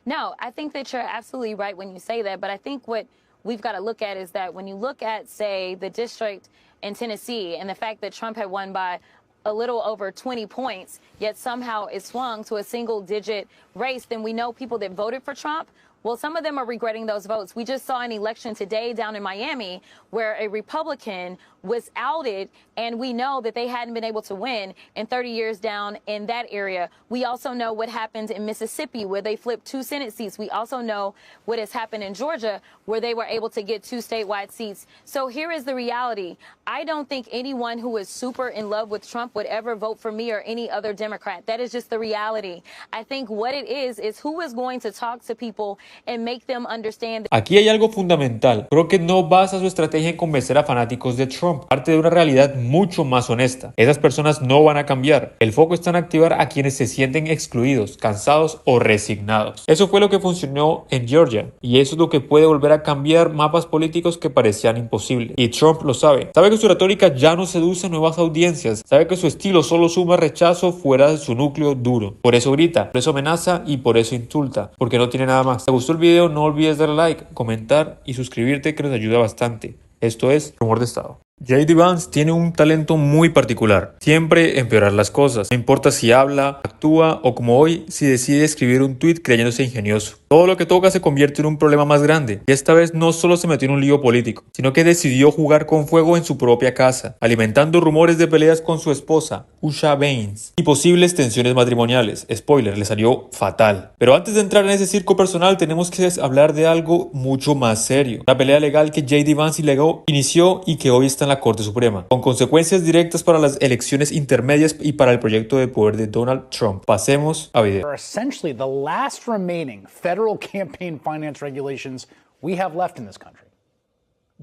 No, I think that you're absolutely right when you say that. But I think what we've got to look at is that when you look at, say, the district in Tennessee and the fact that Trump had won by a little over 20 points, yet somehow it swung to a single-digit race, then we know people that voted for Trump, well, some of them are regretting those votes. We just saw an election today down in Miami where a Republican was outed, and we know that they hadn't been able to win in 30 years down in that area. We also know what happened in Mississippi where they flipped 2 Senate seats. We also know what has happened in Georgia where they were able to get 2 statewide seats. So here is the reality. I don't think anyone who is super in love with Trump would ever vote for me or any other Democrat. That is just the reality. I think what it is who is going to talk to people and make them understand. Aquí hay algo fundamental. Creo que no basa su estrategia en convencer a fanáticos de Trump. Parte de una realidad mucho más honesta. Esas personas no van a cambiar. El foco está en activar a quienes se sienten excluidos, cansados o resignados. Eso fue lo que funcionó en Georgia. Y eso es lo que puede volver a cambiar mapas políticos que parecían imposibles. Y Trump lo sabe. Sabe que su retórica ya no seduce nuevas audiencias. Sabe que su estilo solo suma rechazo fuera de su núcleo duro. Por eso grita, por eso amenaza y por eso insulta. Porque no tiene nada más. ¿Te gustó el video? No olvides darle like, comentar y suscribirte, que nos ayuda bastante. Esto es Rumor de Estado. J.D. Vance tiene un talento muy particular, siempre empeorar las cosas, no importa si habla, actúa o como hoy, si decide escribir un tweet creyéndose ingenioso. Todo lo que toca se convierte en un problema más grande, y esta vez no solo se metió en un lío político, sino que decidió jugar con fuego en su propia casa, alimentando rumores de peleas con su esposa, Usha Baines, y posibles tensiones matrimoniales. Spoiler, le salió fatal. Pero antes de entrar en ese circo personal, tenemos que hablar de algo mucho más serio. La pelea legal que J.D. Vance inició y que hoy está en la Corte Suprema, con consecuencias directas para las elecciones intermedias y para el proyecto de poder de Donald Trump. Pasemos a video. Are essentially the last remaining federal campaign finance regulations we have left in this country.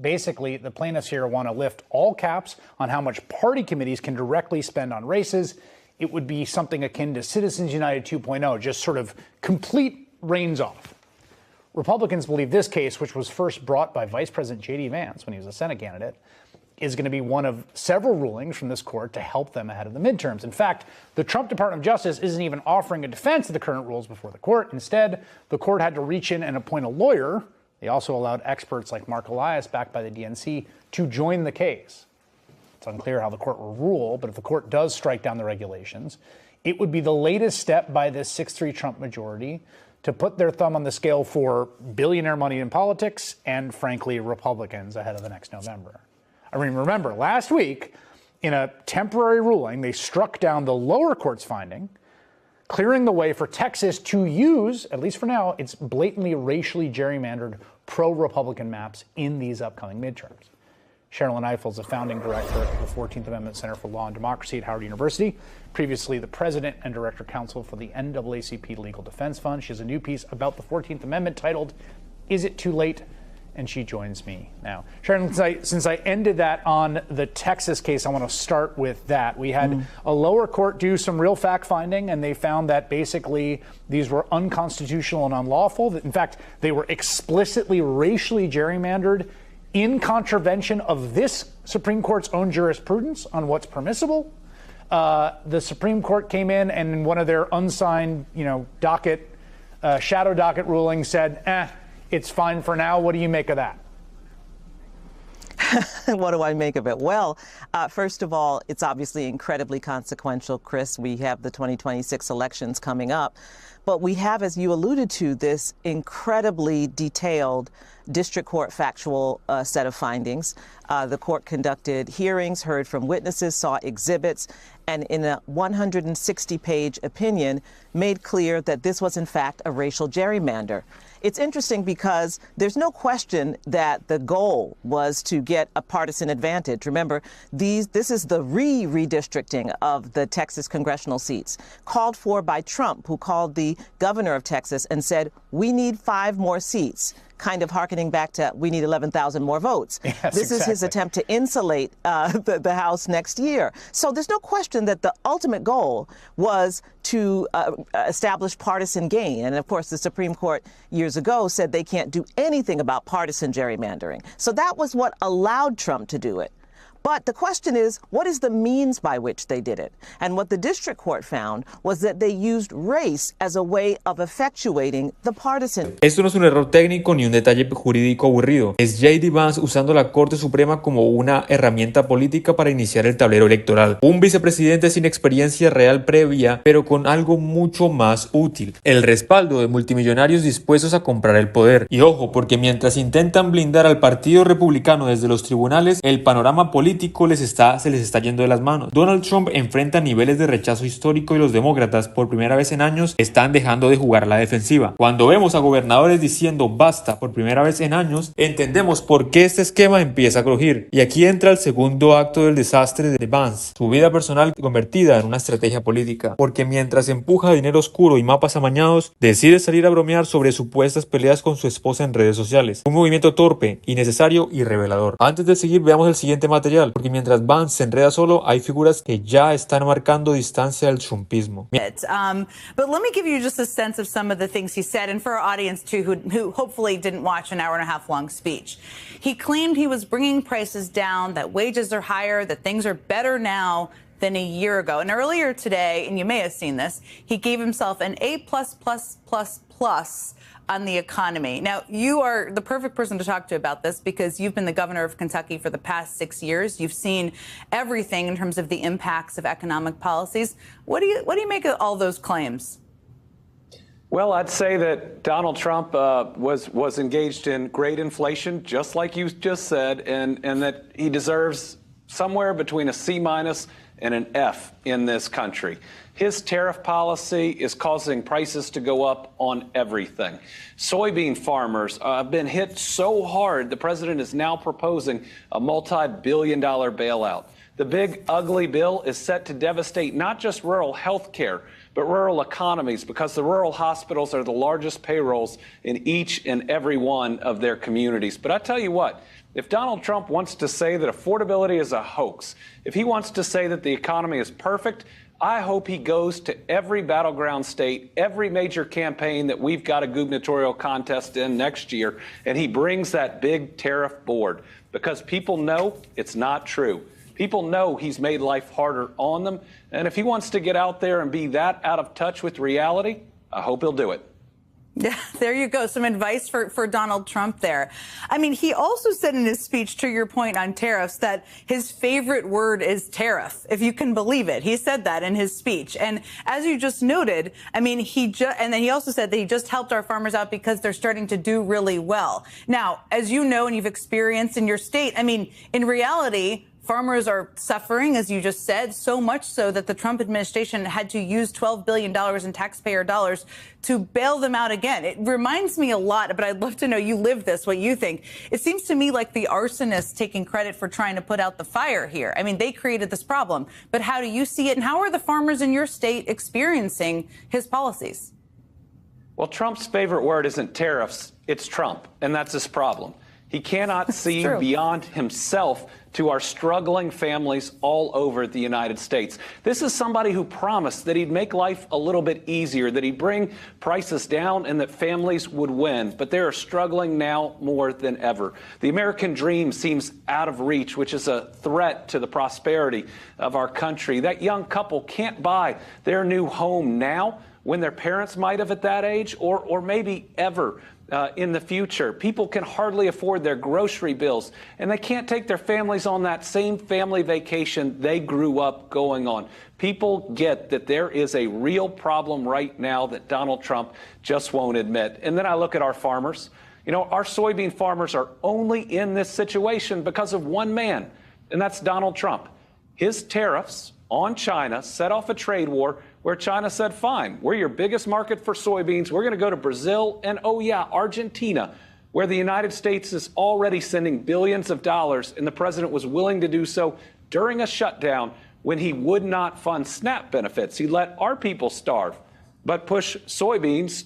Basically, the plaintiffs here want to lift all caps on how much party committees can directly spend on races. It would be something akin to Citizens United 2.0, just sort of complete reins off. Republicans believe this case, which was first brought by Vice President J.D. Vance when he was a Senate candidate, is going to be one of several rulings from this court to help them ahead of the midterms. In fact, the Trump Department of Justice isn't even offering a defense of the current rules before the court. Instead, the court had to reach in and appoint a lawyer. They also allowed experts like Mark Elias, backed by the DNC, to join the case. It's unclear how the court will rule, but if the court does strike down the regulations, it would be the latest step by this 6-3 Trump majority to put their thumb on the scale for billionaire money in politics and, frankly, Republicans ahead of the next November. I mean, remember, last week, in a temporary ruling, they struck down the lower court's finding, clearing the way for Texas to use, at least for now, its blatantly racially gerrymandered pro-Republican maps in these upcoming midterms. Sherilyn Ifill is a founding director of the 14th Amendment Center for Law and Democracy at Howard University, previously the president and director counsel for the NAACP Legal Defense Fund. She has a new piece about the 14th Amendment titled, Is It Too Late? And she joins me now. Sherilyn, since I ended that on the Texas case, I want to start with that. We had a lower court do some real fact-finding, and they found that basically these were unconstitutional and unlawful. In fact, they were explicitly racially gerrymandered in contravention of this Supreme Court's own jurisprudence on what's permissible. The Supreme Court came in and in one of their unsigned, docket, shadow docket rulings said, it's fine for now. What do you make of that? What do I make of it? Well, first of all, it's obviously incredibly consequential, Chris. We have the 2026 elections coming up. But we have, as you alluded to, this incredibly detailed district court factual set of findings. The court conducted hearings, heard from witnesses, saw exhibits, and in a 160-page opinion made clear that this was, in fact, a racial gerrymander. It's interesting because there's no question that the goal was to get a partisan advantage. Remember, this is the redistricting of the Texas congressional seats, called for by Trump, who called the governor of Texas and said, we need 5 more seats. kind of hearkening back to we need 11,000 more votes. Yes, this is his attempt to insulate the House next year. So there's no question that the ultimate goal was to establish partisan gain. And of course, the Supreme Court years ago said they can't do anything about partisan gerrymandering. So that was what allowed Trump to do it. But the question is, what is the means by which they did it? And what the district court found was that they used race as a way of effectuating the partisan. Esto no es un error técnico ni un detalle jurídico aburrido. Es J.D. Vance usando la Corte Suprema como una herramienta política para iniciar el tablero electoral. Un vicepresidente sin experiencia real previa, pero con algo mucho más útil: el respaldo de multimillonarios dispuestos a comprar el poder. Y ojo, porque mientras intentan blindar al Partido Republicano desde los tribunales, el panorama político se les está yendo de las manos. Donald Trump enfrenta niveles de rechazo histórico y los demócratas, por primera vez en años, están dejando de jugar a la defensiva. Cuando vemos a gobernadores diciendo basta por primera vez en años, entendemos por qué este esquema empieza a crujir. Y aquí entra el segundo acto del desastre de Vance, su vida personal convertida en una estrategia política. Porque mientras empuja dinero oscuro y mapas amañados, decide salir a bromear sobre supuestas peleas con su esposa en redes sociales. Un movimiento torpe, innecesario y revelador. Antes de seguir, veamos el siguiente material, porque mientras Vance se enreda solo, hay figuras que ya están marcando distancia del trumpismo. But let me give you just a sense of some of the things he said, and for our audience too, who hopefully didn't watch an hour and a half long speech. He claimed he was bringing prices down, that wages are higher, that things are better now than a year ago. And earlier today, and you may have seen this, he gave himself an A++++ on the economy. Now, you are the perfect person to talk to about this because you've been the governor of Kentucky for the past 6 years. You've seen everything in terms of the impacts of economic policies. What do you make of all those claims? Well, I'd say that Donald Trump was engaged in great inflation, just like you just said, and that he deserves somewhere between a C- and an F in this country. His tariff policy is causing prices to go up on everything. Soybean farmers have been hit so hard, the president is now proposing a multi-billion-dollar bailout. The big, ugly bill is set to devastate not just rural health care, but rural economies, because the rural hospitals are the largest payrolls in each and every one of their communities. But I tell you what, if Donald Trump wants to say that affordability is a hoax, if he wants to say that the economy is perfect, I hope he goes to every battleground state, every major campaign that we've got a gubernatorial contest in next year, and he brings that big tariff board, because people know it's not true. People know he's made life harder on them, and if he wants to get out there and be that out of touch with reality, I hope he'll do it. Yeah, there you go. Some advice for Donald Trump there. I mean, he also said in his speech, to your point on tariffs, that his favorite word is tariff, if you can believe it. He said that in his speech. And as you just noted, I mean, and then he also said that he just helped our farmers out because they're starting to do really well. Now, as you know and you've experienced in your state, I mean, in reality, farmers are suffering, as you just said, so much so that the Trump administration had to use $12 billion in taxpayer dollars to bail them out again. It reminds me a lot, but I'd love to know, you live this, what you think. It seems to me like the arsonists taking credit for trying to put out the fire here. I mean, they created this problem, but how do you see it? And how are the farmers in your state experiencing his policies? Well, Trump's favorite word isn't tariffs, it's Trump, and that's his problem. He cannot see beyond himself to our struggling families all over the United States. This is somebody who promised that he'd make life a little bit easier, that he'd bring prices down, and that families would win. But they are struggling now more than ever. The American dream seems out of reach, which is a threat to the prosperity of our country. That young couple can't buy their new home now when their parents might have at that age, or maybe ever. In the future. People can hardly afford their grocery bills, and they can't take their families on that same family vacation they grew up going on. People get that there is a real problem right now that Donald Trump just won't admit. And then I look at our farmers. You know, our soybean farmers are only in this situation because of one man, and that's Donald Trump. His tariffs on China set off a trade war where China said, fine, we're your biggest market for soybeans. We're going to go to Brazil and, oh yeah, Argentina, where the United States is already sending billions of dollars, and the president was willing to do so during a shutdown when he would not fund SNAP benefits. He let our people starve, but push soybeans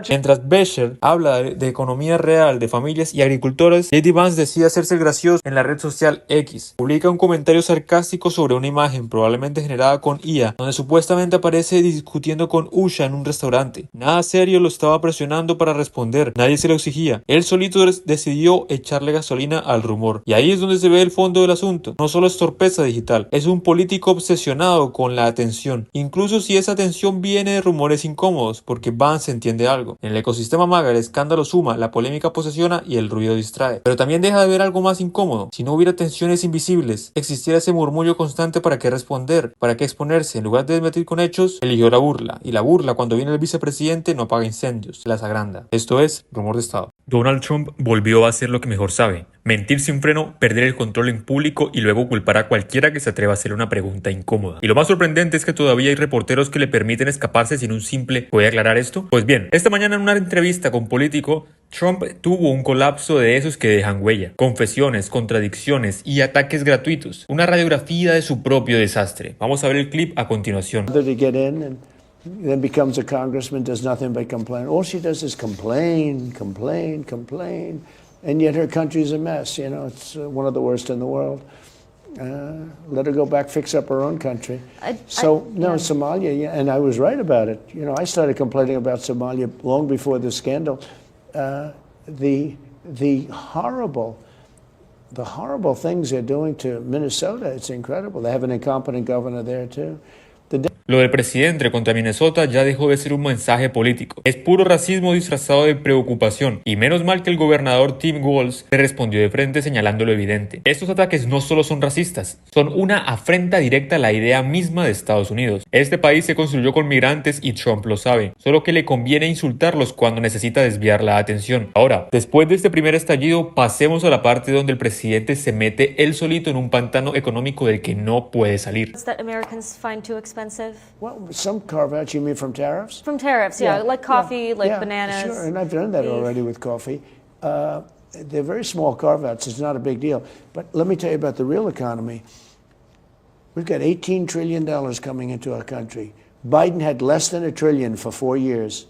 Mientras Becher habla de economía real, de familias y agricultores, J.D. Vance decide hacerse el gracioso en la red social X. Publica un comentario sarcástico sobre una imagen probablemente generada con IA, donde supuestamente aparece discutiendo con Usha en un restaurante. Nada serio lo estaba presionando para responder, nadie se lo exigía. Él solito decidió echarle gasolina al rumor. Y ahí es donde se ve el fondo del asunto. No solo es torpeza digital, es un político obsesionado con la atención. Incluso si esa atención viene de rumores incómodos, porque Vance entiende algo. En el ecosistema MAGA el escándalo suma, la polémica posesiona y el ruido distrae. Pero también deja de ver algo más incómodo. Si no hubiera tensiones invisibles, existiera ese murmullo constante para qué responder, para qué exponerse. En lugar de desmentir con hechos, eligió la burla. Y la burla, cuando viene el vicepresidente, no apaga incendios, las agranda. Esto es rumor de Estado. Donald Trump volvió a hacer lo que mejor sabe. Mentir sin freno, perder el control en público y luego culpar a cualquiera que se atreva a hacerle una pregunta incómoda. Y lo más sorprendente es que todavía hay reporteros que le permiten escaparse sin un simple ¿puede aclarar esto? Pues bien, esta mañana en una entrevista con Político, Trump tuvo un colapso de esos que dejan huella. Confesiones, contradicciones y ataques gratuitos. Una radiografía de su propio desastre. Vamos a ver el clip a continuación. Then becomes a congressman, does nothing but complain. All she does is complain, complain, complain. And yet her country's a mess. You know, it's one of the worst in the world. Let her go back, fix up her own country. Somalia, yeah, and I was right about it. You know, I started complaining about Somalia long before the scandal. The horrible things they're doing to Minnesota, it's incredible. They have an incompetent governor there too. Lo del presidente contra Minnesota ya dejó de ser un mensaje político. Es puro racismo disfrazado de preocupación. Y menos mal que el gobernador Tim Walz le respondió de frente señalando lo evidente. Estos ataques no solo son racistas, son una afrenta directa a la idea misma de Estados Unidos. Este país se construyó con migrantes y Trump lo sabe. Solo que le conviene insultarlos cuando necesita desviar la atención. Ahora, después de este primer estallido, pasemos a la parte donde el presidente se mete él solito en un pantano económico del que no puede salir. That Americans find too expensive? Well, some carve-outs, you mean from tariffs? From tariffs, yeah, like coffee, like bananas. Sure, and I've done that already with coffee. They're very small carve-outs. It's not a big deal. But let me tell you about the real economy. We've got $18 trillion coming into our country. Biden had less than $1 trillion for 4 years,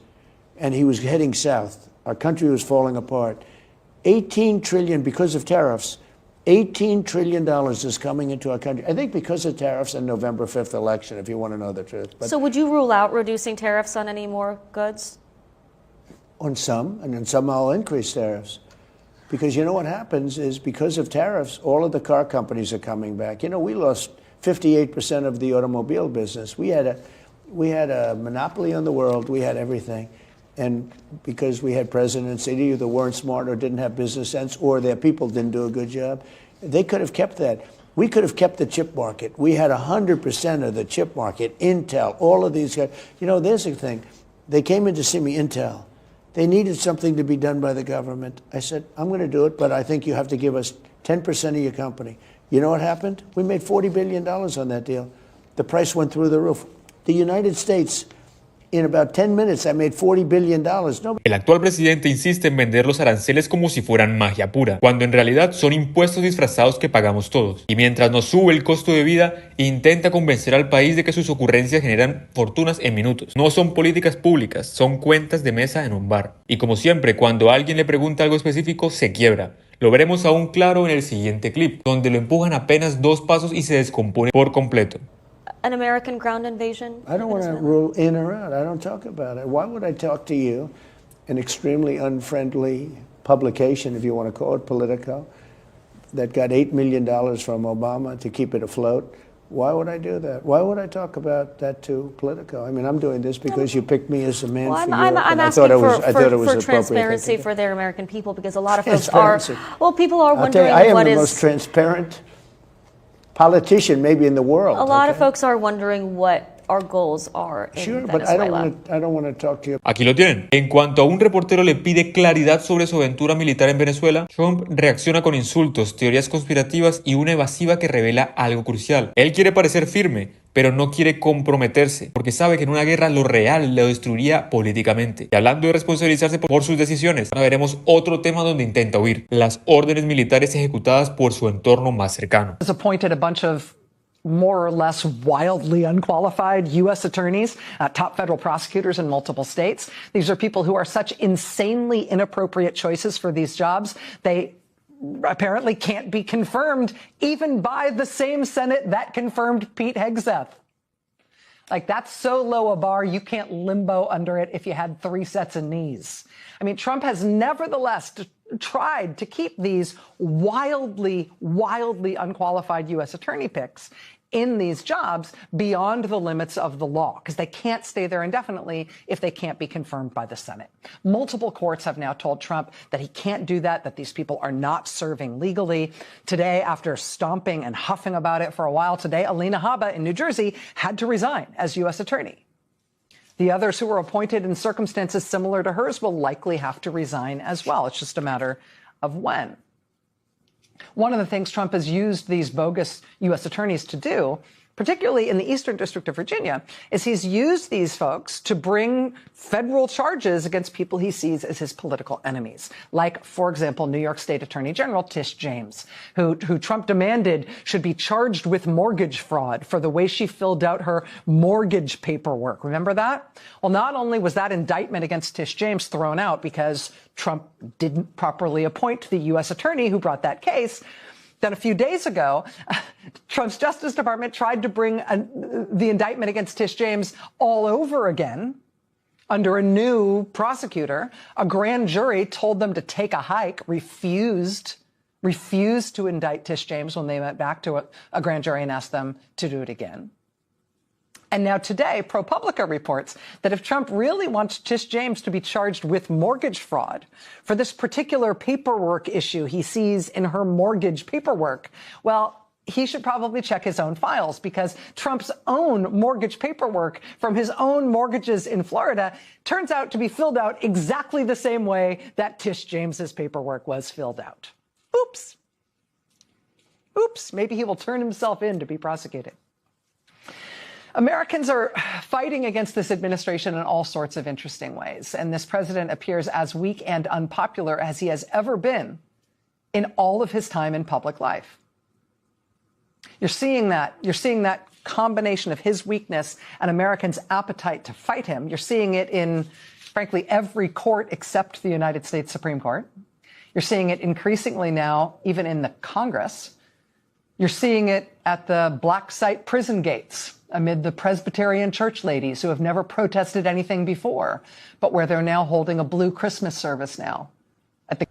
and he was heading south. Our country was falling apart. $18 trillion because of tariffs. $18 trillion is coming into our country. I think because of tariffs and November 5th election, if you want to know the truth. But so would you rule out reducing tariffs on any more goods? On some, and then some I'll increase tariffs. Because you know what happens is because of tariffs, all of the car companies are coming back. You know, we lost 58% of the automobile business. We had a monopoly on the world. We had everything. And because we had presidents that either weren't smart or didn't have business sense or their people didn't do a good job, they could have kept that. We could have kept the chip market. We had 100% of the chip market, Intel, all of these guys. You know, there's the thing. They came in to see me, Intel. They needed something to be done by the government. I said, I'm going to do it, but I think you have to give us 10% of your company. You know what happened? We made $40 billion on that deal. The price went through the roof. The United States, in about 10 minutes, I made $40 billion. El actual presidente insiste en vender los aranceles como si fueran magia pura, cuando en realidad son impuestos disfrazados que pagamos todos. Y mientras nos sube el costo de vida, intenta convencer al país de que sus ocurrencias generan fortunas en minutos. No son políticas públicas, son cuentas de mesa en un bar. Y como siempre, cuando alguien le pregunta algo específico, se quiebra. Lo veremos aún claro en el siguiente clip, donde lo empujan apenas 2 pasos y se descompone por completo. An American ground invasion? I don't want to rule in or out. I don't talk about it. Why would I talk to you, an extremely unfriendly publication, if you want to call it Politico, that got $8 million from Obama to keep it afloat? Why would I do that? Why would I talk about that to Politico? I mean, I'm doing this because you picked me as a man for Europe. I'm asking for transparency for their American people because a lot of folks are, well, people are wondering I am the most transparent politician maybe in the world. A lot of folks are wondering what our goals are in Sure, Venezuela. but I don't want to talk to you. Aquí lo tienen. En cuanto a un reportero le pide claridad sobre su aventura militar en Venezuela, Trump reacciona con insultos, teorías conspirativas y una evasiva que revela algo crucial. Él quiere parecer firme, pero no quiere comprometerse, porque sabe que en una guerra lo real lo destruiría políticamente. Y hablando de responsabilizarse por sus decisiones, ahora veremos otro tema donde intenta huir: las órdenes militares ejecutadas por su entorno más cercano. Has appointed a bunch of more or less wildly unqualified U.S. attorneys, top federal prosecutors in multiple states. These are people who are such insanely inappropriate choices for these jobs. They apparently can't be confirmed even by the same Senate that confirmed Pete Hegseth. Like, that's so low a bar, you can't limbo under it if you had 3 sets of knees. I mean, Trump has nevertheless tried to keep these wildly unqualified U.S. attorney picks in these jobs beyond the limits of the law, because they can't stay there indefinitely if they can't be confirmed by the Senate. Multiple courts have now told Trump that he can't do that these people are not serving legally. Today, after stomping and huffing about it for a while, today, Alina Habba in New Jersey had to resign as U.S. attorney. The others who were appointed in circumstances similar to hers will likely have to resign as well. It's just a matter of when. One of the things Trump has used these bogus U.S. attorneys to do, particularly in the Eastern District of Virginia, is he's used these folks to bring federal charges against people he sees as his political enemies. Like, for example, New York State Attorney General Tish James, who Trump demanded should be charged with mortgage fraud for the way she filled out her mortgage paperwork. Remember that? Well, not only was that indictment against Tish James thrown out because Trump didn't properly appoint the U.S. attorney who brought that case, then a few days ago, Trump's Justice Department tried to bring the indictment against Tish James all over again under a new prosecutor. A grand jury told them to take a hike, refused to indict Tish James when they went back to a grand jury and asked them to do it again. And now today, ProPublica reports that if Trump really wants Tish James to be charged with mortgage fraud for this particular paperwork issue he sees in her mortgage paperwork, well, he should probably check his own files, because Trump's own mortgage paperwork from his own mortgages in Florida turns out to be filled out exactly the same way that Tish James's paperwork was filled out. Oops. Oops. Maybe he will turn himself in to be prosecuted. Americans are fighting against this administration in all sorts of interesting ways, and this president appears as weak and unpopular as he has ever been in all of his time in public life. You're seeing that combination of his weakness and Americans' appetite to fight him. You're seeing it in, frankly, every court except the United States Supreme Court. You're seeing it increasingly now even in the Congress. You're seeing it at the black site prison gates amid the Presbyterian church ladies who have never protested anything before, but where they're now holding a blue Christmas service now.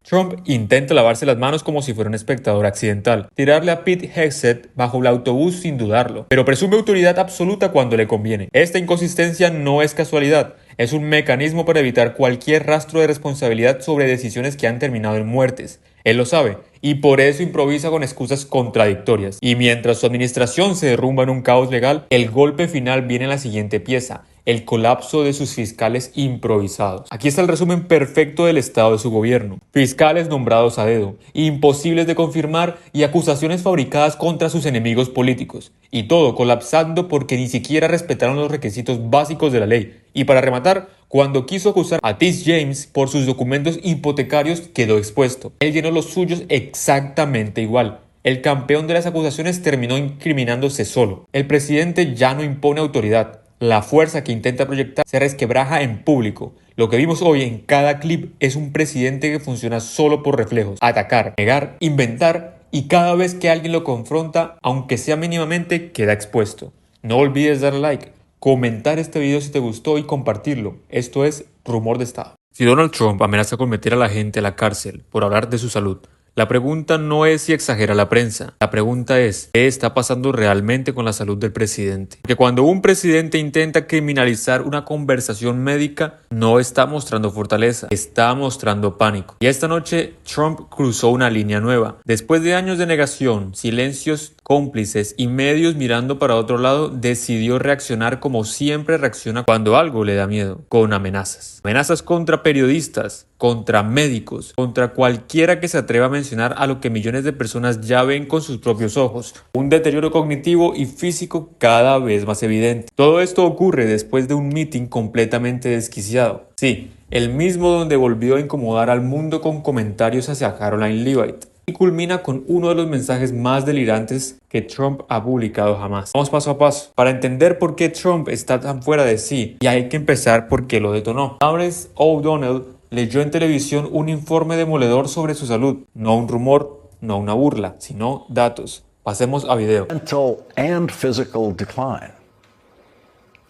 Trump intenta lavarse las manos como si fuera un espectador accidental, tirarle a Pete Hegseth bajo el autobús sin dudarlo, pero presume autoridad absoluta cuando le conviene. Esta inconsistencia no es casualidad, es un mecanismo para evitar cualquier rastro de responsabilidad sobre decisiones que han terminado en muertes. Él lo sabe, y por eso improvisa con excusas contradictorias. Y mientras su administración se derrumba en un caos legal, el golpe final viene en la siguiente pieza: el colapso de sus fiscales improvisados. Aquí está el resumen perfecto del estado de su gobierno. Fiscales nombrados a dedo, imposibles de confirmar y acusaciones fabricadas contra sus enemigos políticos. Y todo colapsando porque ni siquiera respetaron los requisitos básicos de la ley. Y para rematar, cuando quiso acusar a Tish James por sus documentos hipotecarios, quedó expuesto. Él llenó los suyos exactamente igual. El campeón de las acusaciones terminó incriminándose solo. El presidente ya no impone autoridad. La fuerza que intenta proyectar se resquebraja en público. Lo que vimos hoy en cada clip es un presidente que funciona solo por reflejos. Atacar, negar, inventar, y cada vez que alguien lo confronta, aunque sea mínimamente, queda expuesto. No olvides darle like, comentar este video si te gustó y compartirlo. Esto es Rumor de Estado. Si Donald Trump amenaza con meter a la gente a la cárcel por hablar de su salud, la pregunta no es si exagera la prensa, la pregunta es ¿qué está pasando realmente con la salud del presidente? Porque cuando un presidente intenta criminalizar una conversación médica, no está mostrando fortaleza, está mostrando pánico. Y esta noche Trump cruzó una línea nueva. Después de años de negación, silencios cómplices y medios mirando para otro lado, decidió reaccionar como siempre reacciona cuando algo le da miedo, con amenazas. Amenazas contra periodistas, contra médicos, contra cualquiera que se atreva a mencionar a lo que millones de personas ya ven con sus propios ojos. Un deterioro cognitivo y físico cada vez más evidente. Todo esto ocurre después de un meeting completamente desquiciado. Sí, el mismo donde volvió a incomodar al mundo con comentarios hacia Caroline Leavitt. y culmina con uno de los mensajes más delirantes que Trump ha publicado jamás. Vamos paso a paso para entender por qué Trump está tan fuera de sí, y hay que empezar por qué lo detonó. Lawrence O'Donnell leyó en televisión un informe demoledor sobre su salud, no un rumor, no una burla, sino datos. Pasemos a video. Mental and physical decline.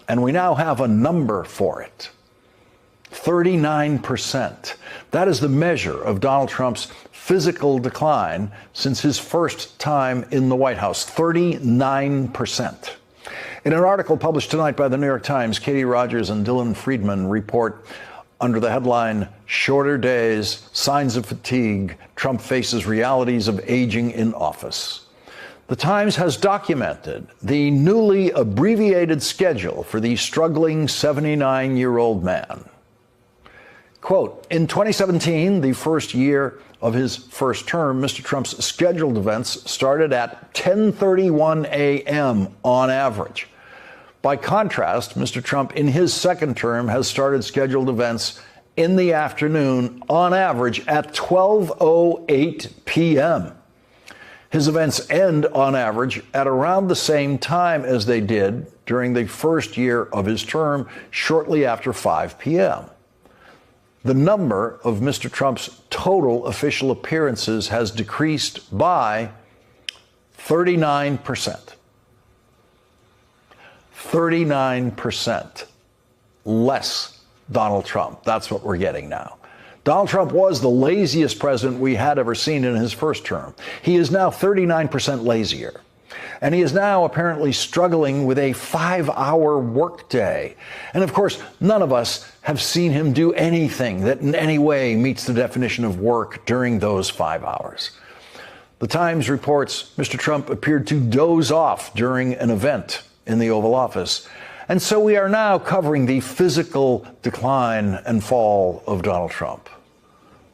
And we now have a number for it. 39%. That is the measure of Donald Trump's physical decline since his first time in the White House. 39%. In an article published tonight by the New York Times, Katie Rogers and Dylan Friedman report under the headline, "Shorter Days, Signs of Fatigue, Trump Faces Realities of Aging in Office." The Times has documented the newly abbreviated schedule for the struggling 79-year-old man. Quote, in 2017, the first year of his first term, Mr. Trump's scheduled events started at 10:31 a.m. on average. By contrast, Mr. Trump in his second term has started scheduled events in the afternoon on average at 12:08 p.m. His events end on average at around the same time as they did during the first year of his term, shortly after 5 p.m. The number of Mr. Trump's total official appearances has decreased by 39%. 39% less Donald Trump. That's what we're getting now. Donald Trump was the laziest president we had ever seen in his first term. He is now 39% lazier. And he is now apparently struggling with a 5-hour workday. And of course, none of us have seen him do anything that in any way meets the definition of work during those 5 hours. The Times reports Mr. Trump appeared to doze off during an event in the Oval Office. And so we are now covering the physical decline and fall of Donald Trump.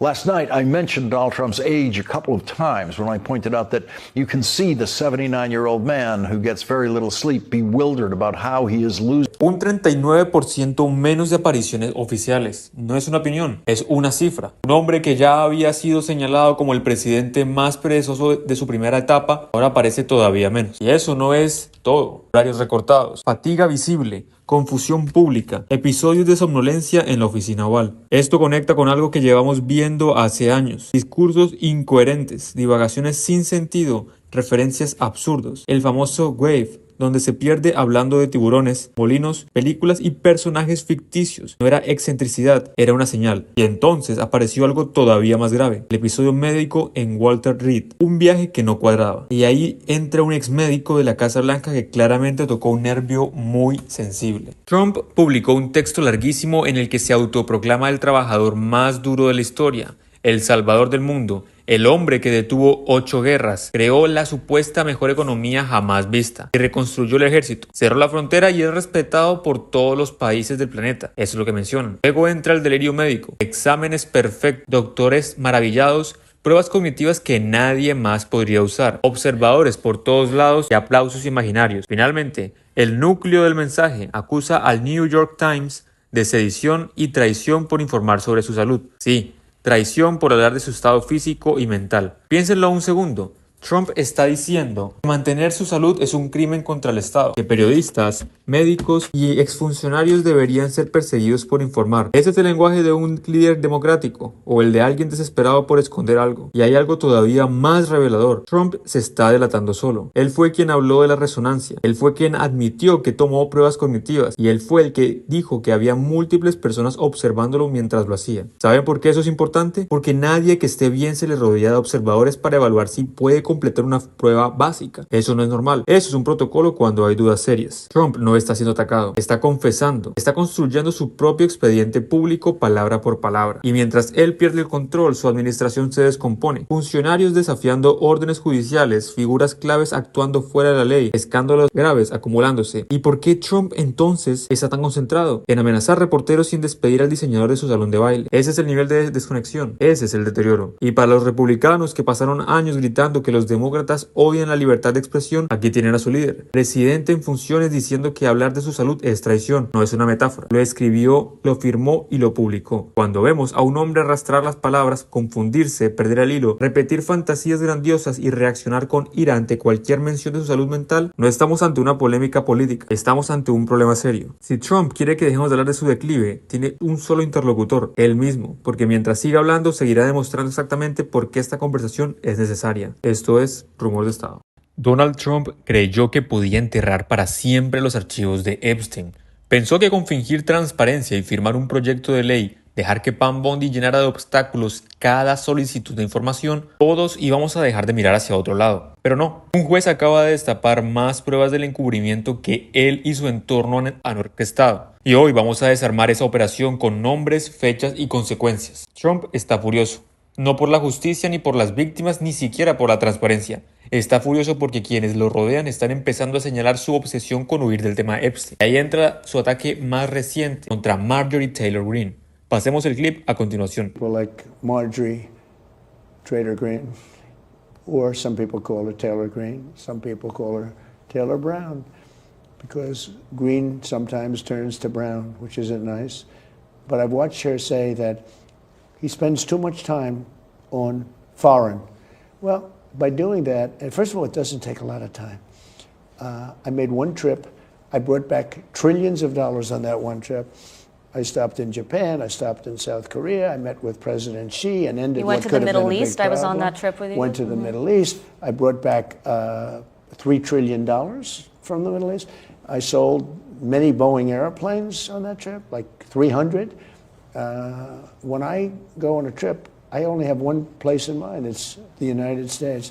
Last night, I mentioned Donald Trump's age a couple of times when I pointed out that you can see the 79-year-old man who gets very little sleep bewildered about how he is losing. Un 39% menos de apariciones oficiales. No es una opinión, es una cifra. Un hombre que ya había sido señalado como el presidente más perezoso de su primera etapa, ahora aparece todavía menos. Y eso no es todo. Horarios recortados, fatiga visible, confusión pública, episodios de somnolencia en la oficina oval. Esto conecta con algo que llevamos viendo hace años. Discursos incoherentes, divagaciones sin sentido, referencias absurdos. El famoso wave, donde se pierde hablando de tiburones, molinos, películas y personajes ficticios. No era excentricidad, era una señal. Y entonces apareció algo todavía más grave, el episodio médico en Walter Reed, un viaje que no cuadraba. Y ahí entra un ex médico de la Casa Blanca que claramente tocó un nervio muy sensible. Trump publicó un texto larguísimo en el que se autoproclama el trabajador más duro de la historia, el salvador del mundo, el hombre que detuvo 8 guerras, creó la supuesta mejor economía jamás vista y reconstruyó el ejército, cerró la frontera y es respetado por todos los países del planeta. Eso es lo que mencionan. Luego entra el delirio médico, exámenes perfectos, doctores maravillados, pruebas cognitivas que nadie más podría usar, observadores por todos lados y aplausos imaginarios. Finalmente, el núcleo del mensaje acusa al New York Times de sedición y traición por informar sobre su salud. Sí, traición por hablar de su estado físico y mental. Piénsenlo un segundo. Trump está diciendo que mantener su salud es un crimen contra el Estado, que periodistas, médicos y exfuncionarios deberían ser perseguidos por informar. Ese es el lenguaje de un líder democrático o el de alguien desesperado por esconder algo. Y hay algo todavía más revelador. Trump se está delatando solo. Él fue quien habló de la resonancia. Él fue quien admitió que tomó pruebas cognitivas. Y él fue el que dijo que había múltiples personas observándolo mientras lo hacía. ¿Saben por qué eso es importante? Porque nadie que esté bien se le rodea de observadores para evaluar si puede completar una prueba básica. Eso no es normal. Eso es un protocolo cuando hay dudas serias. Trump no está siendo atacado, está confesando, está construyendo su propio expediente público palabra por palabra. Y mientras él pierde el control, su administración se descompone. Funcionarios desafiando órdenes judiciales, figuras claves actuando fuera de la ley, escándalos graves acumulándose. ¿Y por qué Trump entonces está tan concentrado en amenazar reporteros sin despedir al diseñador de su salón de baile? Ese es el nivel de desconexión, ese es el deterioro. Y para los republicanos que pasaron años gritando que los los demócratas odian la libertad de expresión, aquí tienen a su líder, presidente en funciones, diciendo que hablar de su salud es traición, no es una metáfora. Lo escribió, lo firmó y lo publicó. Cuando vemos a un hombre arrastrar las palabras, confundirse, perder el hilo, repetir fantasías grandiosas y reaccionar con ira ante cualquier mención de su salud mental, no estamos ante una polémica política, estamos ante un problema serio. Si Trump quiere que dejemos de hablar de su declive, tiene un solo interlocutor, él mismo, porque mientras siga hablando seguirá demostrando exactamente por qué esta conversación es necesaria. Esto es Rumor de Estado. Donald Trump creyó que podía enterrar para siempre los archivos de Epstein. Pensó que con fingir transparencia y firmar un proyecto de ley, dejar que Pam Bondi llenara de obstáculos cada solicitud de información, todos íbamos a dejar de mirar hacia otro lado. Pero no, un juez acaba de destapar más pruebas del encubrimiento que él y su entorno han orquestado. Y hoy vamos a desarmar esa operación con nombres, fechas y consecuencias. Trump está furioso. No por la justicia ni por las víctimas, ni siquiera por la transparencia. Está furioso porque quienes lo rodean están empezando a señalar su obsesión con huir del tema Epstein. Ahí entra su ataque más reciente contra Marjorie Taylor Greene. Pasemos el clip a continuación. People like Marjorie Taylor Greene, or some people call her Taylor Greene, some people call her Taylor Brown, because green sometimes turns to brown, which isn't nice. But I've watched her say that he spends too much time on foreign. Well, by doing that, and first of all, it doesn't take a lot of time. I made one trip. I brought back trillions of dollars on that one trip. I stopped in Japan. I stopped in South Korea. I met with President Xi and ended what could have been a big problem. You went to the Middle East. I was on that trip with you. Went to the Middle East. I brought back $3 trillion from the Middle East. I sold many Boeing airplanes on that trip, like 300. When I go on a trip, I only have one place in mind. It's the United States.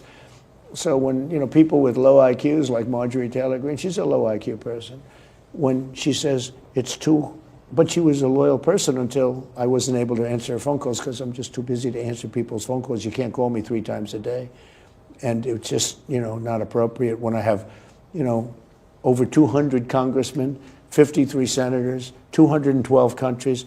So when, people with low IQs like Marjorie Taylor Greene, she's a low IQ person. When she says it's too, but she was a loyal person until I wasn't able to answer her phone calls because I'm just too busy to answer people's phone calls. You can't call me 3 times a day. And it's just, not appropriate when I have, over 200 congressmen, 53 senators, 212 countries.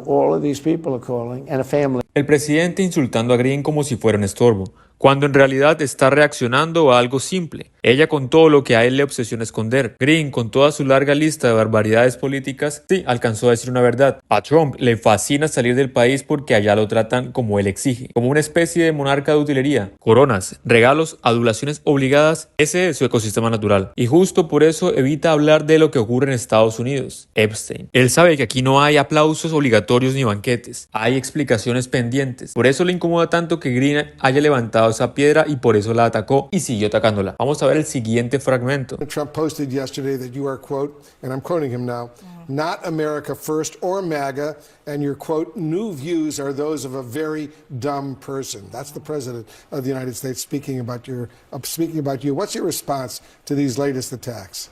All of these people are calling, and a family. El presidente insultando a Greene como si fuera un estorbo, cuando en realidad está reaccionando a algo simple. Ella con todo lo que a él le obsesiona esconder. Greene, con toda su larga lista de barbaridades políticas, sí, alcanzó a decir una verdad. A Trump le fascina salir del país porque allá lo tratan como él exige, como una especie de monarca de utilería. Coronas, regalos, adulaciones obligadas, ese es su ecosistema natural. Y justo por eso evita hablar de lo que ocurre en Estados Unidos. Epstein. Él sabe que aquí no hay aplausos obligatorios ni banquetes. Hay explicaciones pendientes. Por eso le incomoda tanto que Greene haya levantado esa piedra y por eso la atacó y siguió atacándola. Vamos a ver el siguiente fragmento. Trump posted yesterday that you are, quote, and I'm quoting him now, not America first or MAGA, and your, quote, new views are those of a very dumb person. That's the president of the United States speaking about you. What's your response to these latest attacks?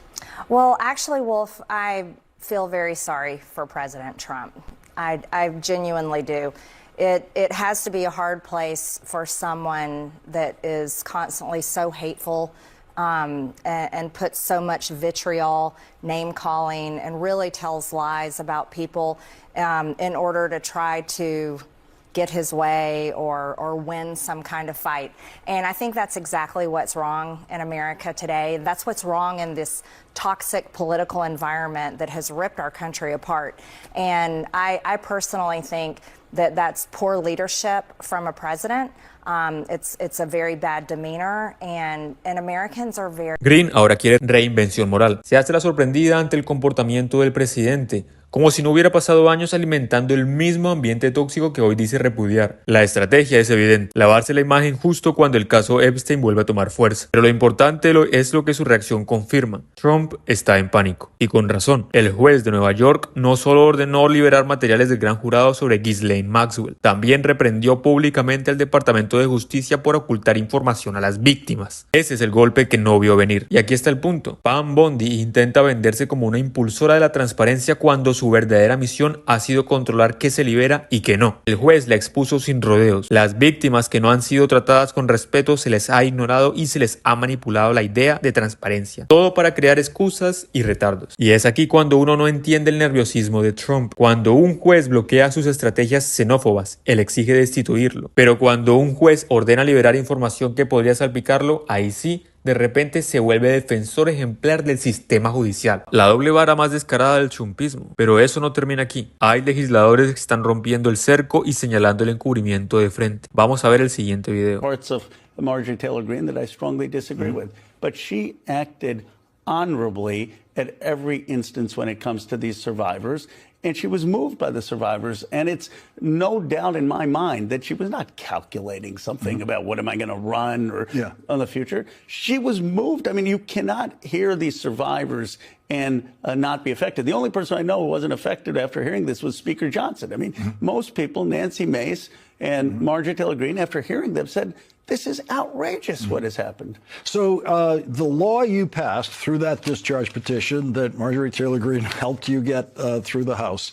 Well, actually, Wolf, I feel very sorry for President Trump. I genuinely do. It has to be a hard place for someone that is constantly so hateful and puts so much vitriol, name-calling, and really tells lies about people in order to try to get his way or win some kind of fight. And I think that's exactly what's wrong in America today. That's what's wrong in this toxic political environment that has ripped our country apart. And I personally think that that's poor leadership from a president. It's a very bad demeanor, and Americans are very... Greene ahora quiere reinvención moral. Se hace la sorprendida ante el comportamiento del presidente, como si no hubiera pasado años alimentando el mismo ambiente tóxico que hoy dice repudiar. La estrategia es evidente, lavarse la imagen justo cuando el caso Epstein vuelve a tomar fuerza. Pero lo importante es lo que su reacción confirma. Trump está en pánico, y con razón. El juez de Nueva York no solo ordenó liberar materiales del gran jurado sobre Ghislaine Maxwell, también reprendió públicamente al Departamento de Justicia por ocultar información a las víctimas. Ese es el golpe que no vio venir. Y aquí está el punto. Pam Bondi intenta venderse como una impulsora de la transparencia cuando su su verdadera misión ha sido controlar qué se libera y qué no. El juez la expuso sin rodeos. Las víctimas que no han sido tratadas con respeto se les ha ignorado y se les ha manipulado la idea de transparencia. Todo para crear excusas y retardos. Y es aquí cuando uno no entiende el nerviosismo de Trump. Cuando un juez bloquea sus estrategias xenófobas, él exige destituirlo. Pero cuando un juez ordena liberar información que podría salpicarlo, ahí sí, de repente se vuelve defensor ejemplar del sistema judicial. La doble vara más descarada del trumpismo. Pero eso no termina aquí. Hay legisladores que están rompiendo el cerco y señalando el encubrimiento de frente. Vamos a ver el siguiente video. Parts of Marjorie Taylor Greene that I strongly disagree with, but she acted honorably at every instance when it comes to these survivors. And she was moved by the survivors. And it's no doubt in my mind that she was not calculating something about what am I going to run or on the future. She was moved. I mean, you cannot hear these survivors and not be affected. The only person I know who wasn't affected after hearing this was Speaker Johnson. I mean, most people, Nancy Mace and Marjorie Taylor Greene, after hearing them, said, this is outrageous what has happened. So the law you passed through that discharge petition that Marjorie Taylor Greene helped you get through the House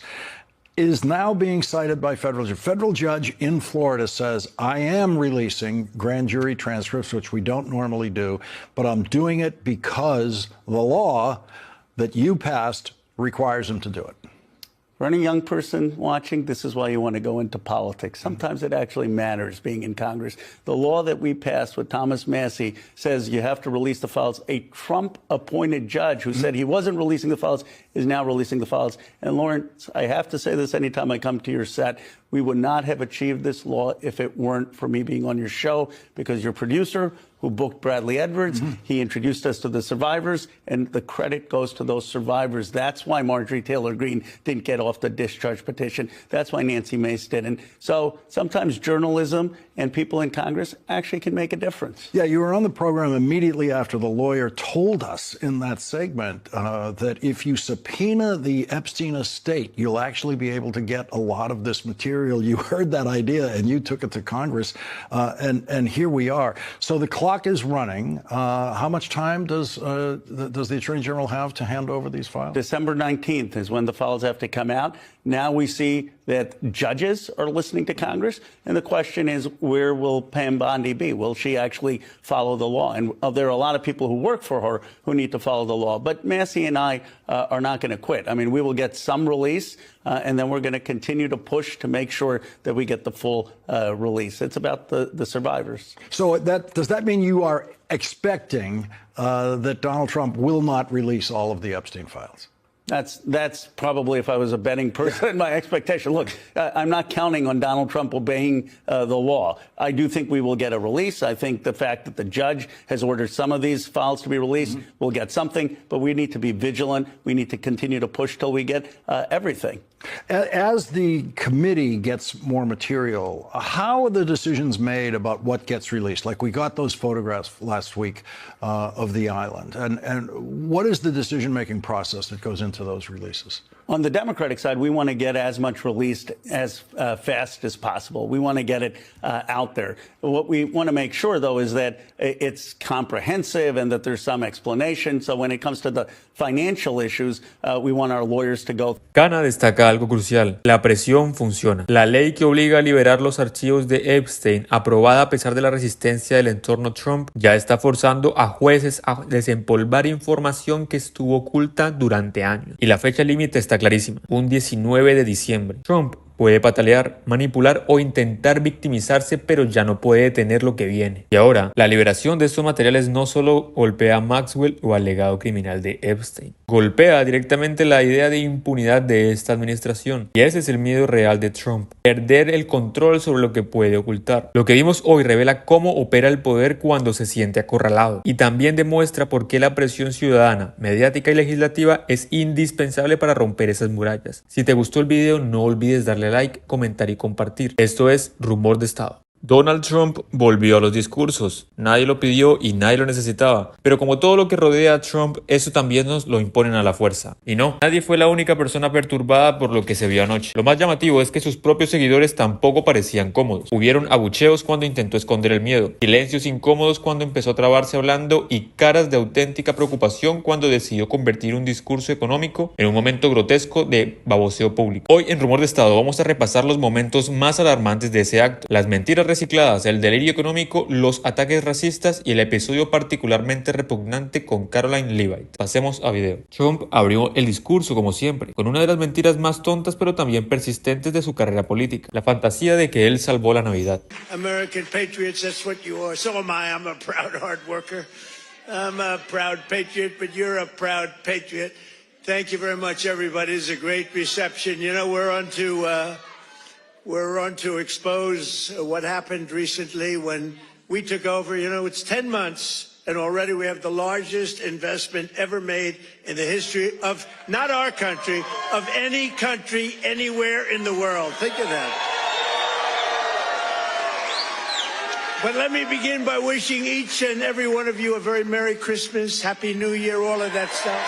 is now being cited by federal judge. Federal judge in Florida says, I am releasing grand jury transcripts, which we don't normally do, but I'm doing it because the law that you passed requires him to do it. For any young person watching, this is why you want to go into politics. Sometimes it actually matters being in Congress. The law that we passed with Thomas Massie says you have to release the files. A Trump-appointed judge who said he wasn't releasing the files is now releasing the files. And Lawrence, I have to say this anytime I come to your set, we would not have achieved this law if it weren't for me being on your show, because your producer, who booked Bradley Edwards, he introduced us to the survivors, and the credit goes to those survivors. That's why Marjorie Taylor Greene didn't get off the discharge petition. That's why Nancy Mace didn't. So sometimes journalism and people in Congress actually can make a difference. Yeah, you were on the program immediately after the lawyer told us in that segment that if you subpoena the Epstein estate, you'll actually be able to get a lot of this material. You heard that idea and you took it to Congress, and here we are. So the clock is running. How much time does the Attorney General have to hand over these files? December 19th is when the files have to come out. Now we see that judges are listening to Congress, and the question is, where will Pam Bondi be? Will she actually follow the law? And there are a lot of people who work for her who need to follow the law. But Massie and I are not going to quit. I mean, we will get some release, and then we're going to continue to push to make sure that we get the full release. It's about the survivors. So does that mean you are expecting that Donald Trump will not release all of the Epstein files? That's probably, if I was a betting person, my expectation. Look, I'm not counting on Donald Trump obeying the law. I do think we will get a release. I think the fact that the judge has ordered some of these files to be released, we'll get something. But we need to be vigilant. We need to continue to push till we get everything. As the committee gets more material, how are the decisions made about what gets released? Like we got those photographs last week of the island. And what is the decision-making process that goes into those releases? On the Democratic side, we want to get as much released as fast as possible. We want to get it out there. What we want to make sure, though, is that it's comprehensive and that there's some explanation. So when it comes to the financial issues, we want our lawyers to go. Cana destaca algo crucial. La presión funciona. La ley que obliga a liberar los archivos de Epstein, aprobada a pesar de la resistencia del entorno Trump, ya está forzando a jueces a desempolvar información que estuvo oculta durante años. Y la fecha límite está clarísima, un 19 de diciembre. Trump puede patalear, manipular o intentar victimizarse, pero ya no puede detener lo que viene. Y ahora, la liberación de estos materiales no solo golpea a Maxwell o al legado criminal de Epstein, golpea directamente la idea de impunidad de esta administración. Y ese es el miedo real de Trump, perder el control sobre lo que puede ocultar. Lo que vimos hoy revela cómo opera el poder cuando se siente acorralado, y también demuestra por qué la presión ciudadana, mediática y legislativa es indispensable para romper esas murallas. Si te gustó el video, no olvides darle like, comentar y compartir. Esto es Rumor de Estado. Donald Trump volvió a los discursos. Nadie lo pidió y nadie lo necesitaba. Pero como todo lo que rodea a Trump, eso también nos lo imponen a la fuerza. Y no, nadie fue la única persona perturbada por lo que se vio anoche. Lo más llamativo es que sus propios seguidores tampoco parecían cómodos. Hubieron abucheos cuando intentó esconder el miedo, silencios incómodos cuando empezó a trabarse hablando y caras de auténtica preocupación cuando decidió convertir un discurso económico en un momento grotesco de baboseo público. Hoy en Rumor de Estado vamos a repasar los momentos más alarmantes de ese acto, las mentiras recicladas, el delirio económico, los ataques racistas y el episodio particularmente repugnante con Caroline Leavitt. Pasemos a video. Trump abrió el discurso como siempre, con una de las mentiras más tontas pero también persistentes de su carrera política, la fantasía de que él salvó la Navidad. American patriots, that's what you are. So am I. I'm a proud hard worker. I'm a proud patriot, but you're a proud patriot. Thank you very much, everybody. It's a great reception. You know, we're on to expose what happened recently when we took over. You know, it's 10 months, and already we have the largest investment ever made in the history of, not our country, of any country anywhere in the world. Think of that. But let me begin by wishing each and every one of you a very Merry Christmas, Happy New Year, all of that stuff.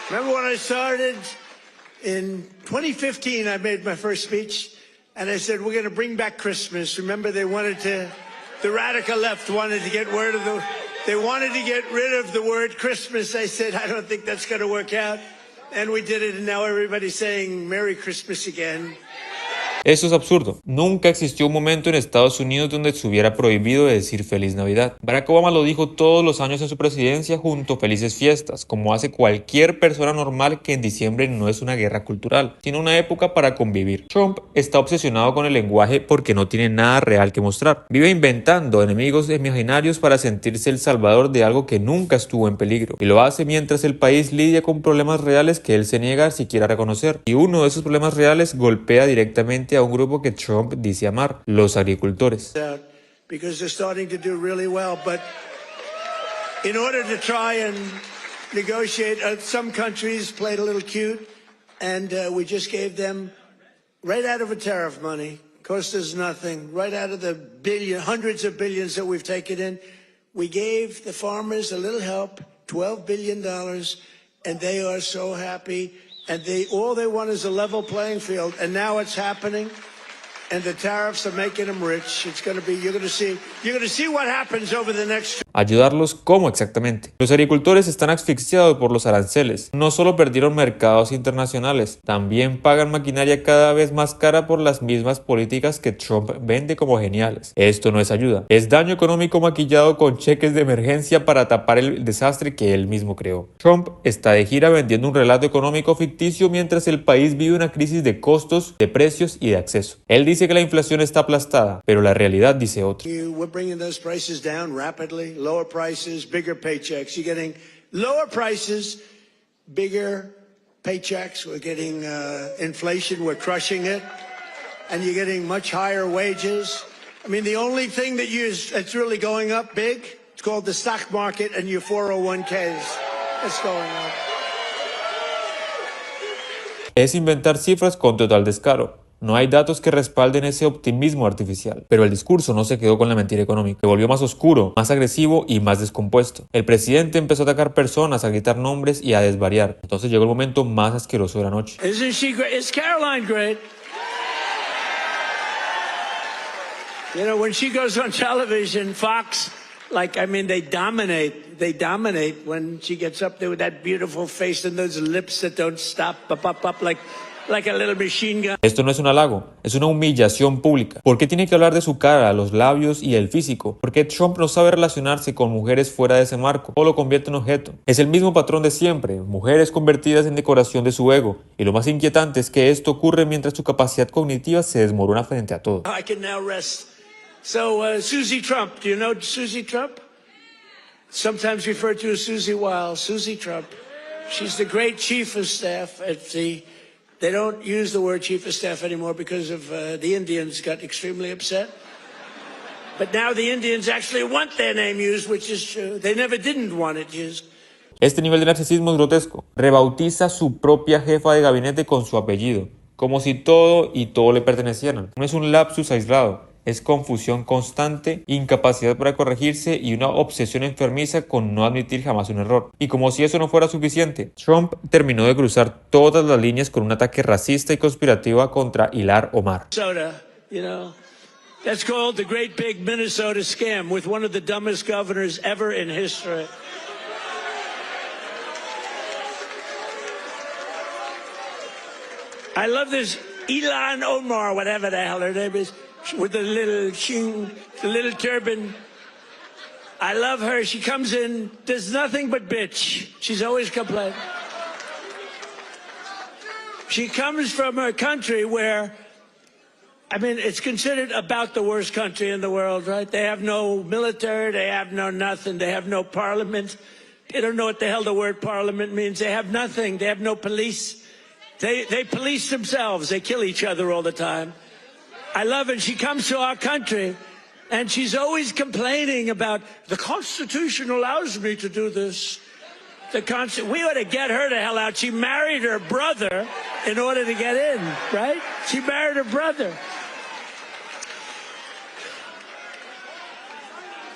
Remember when I started? In 2015, I made my first speech, and I said, we're going to bring back Christmas. Remember, the radical left wanted to get rid of the word Christmas. I said, I don't think that's going to work out. And we did it, and now everybody's saying Merry Christmas again. Eso es absurdo. Nunca existió un momento en Estados Unidos donde se hubiera prohibido de decir Feliz Navidad. Barack Obama lo dijo todos los años en su presidencia junto a Felices Fiestas, como hace cualquier persona normal que en diciembre no es una guerra cultural, sino una época para convivir. Trump está obsesionado con el lenguaje porque no tiene nada real que mostrar. Vive inventando enemigos imaginarios para sentirse el salvador de algo que nunca estuvo en peligro. Y lo hace mientras el país lidia con problemas reales que él se niega a siquiera reconocer. Y uno de esos problemas reales golpea directamente a un grupo que Trump dice amar, los agricultores. Because they're starting to do really well, but in order to try and negotiate, some countries played a little cute, and we just gave them right out of a tariff money, cost us nothing, right out of the hundreds of billions that we've taken in, we gave the farmers a little help, $12 billion, and they are so happy. And all they want is a level playing field. And now it's happening. And the tariffs are making them rich. It's going to be, you're going to see what happens over the next. Ayudarlos, ¿cómo exactamente? Los agricultores están asfixiados por los aranceles. No solo perdieron mercados internacionales, también pagan maquinaria cada vez más cara por las mismas políticas que Trump vende como geniales. Esto no es ayuda, es daño económico maquillado con cheques de emergencia para tapar el desastre que él mismo creó. Trump está de gira vendiendo un relato económico ficticio mientras el país vive una crisis de costos, de precios y de acceso. Él dice que la inflación está aplastada, pero la realidad dice otra. We're bringing those prices down rapidly, lower prices, bigger paychecks. You're getting lower prices, bigger paychecks. We're getting inflation, we're crushing it, and you're getting much higher wages. I mean, the only thing that's really going up big, it's called the stock market and your 401ks. It's going up. Es inventar cifras con total descaro. No hay datos que respalden ese optimismo artificial. Pero el discurso no se quedó con la mentira económica. Se volvió más oscuro, más agresivo y más descompuesto. El presidente empezó a atacar personas, a gritar nombres y a desvariar. Entonces llegó el momento más asqueroso de la noche. Isn't she great? Is Caroline great? You know, when she goes on television, Fox, they dominate. They dominate when she gets up there with that beautiful face and those lips that don't stop, up, like a little machine gun. Esto no es un halago, es una humillación pública. ¿Por qué tiene que hablar de su cara, los labios y el físico? ¿Por qué Trump no sabe relacionarse con mujeres fuera de ese marco o lo convierte en objeto? Es el mismo patrón de siempre, mujeres convertidas en decoración de su ego. Y lo más inquietante es que esto ocurre mientras su capacidad cognitiva se desmorona frente a todo. I can now rest. So, Susie Trump, do you know Susie Trump? Sometimes referred to as Susie Wiles. Susie Trump. She's the great chief of staff at the... They don't use the word chief of staff anymore because of the Indians got extremely upset. But now the Indians actually want their name used, which is true. They never didn't want it used. Este nivel de narcisismo es grotesco. Rebautiza su propia jefa de gabinete con su apellido. como si todo y todo le pertenecieran. No es un lapsus aislado, es confusión constante, incapacidad para corregirse y una obsesión enfermiza con no admitir jamás un error. Y como si eso no fuera suficiente, Trump terminó de cruzar todas las líneas con un ataque racista y conspirativo contra Ilhan Omar. Minnesota, you know, that's called the Great Big Minnesota Scam with one of the dumbest governors ever in history. I love this Ilhan Omar, whatever the hell her name is, with the little shing, the little turban. I love her. She comes in, does nothing but bitch. She's always complaining. She comes from a country where, I mean, it's considered about the worst country in the world, right? They have no military, they have no nothing, they have no parliament. They don't know what the hell the word parliament means. They have nothing, they have no police. They police themselves, they kill each other all the time. I love it. She comes to our country, and she's always complaining about the Constitution allows me to do this. We ought to get her the hell out. She married her brother in order to get in, right? She married her brother.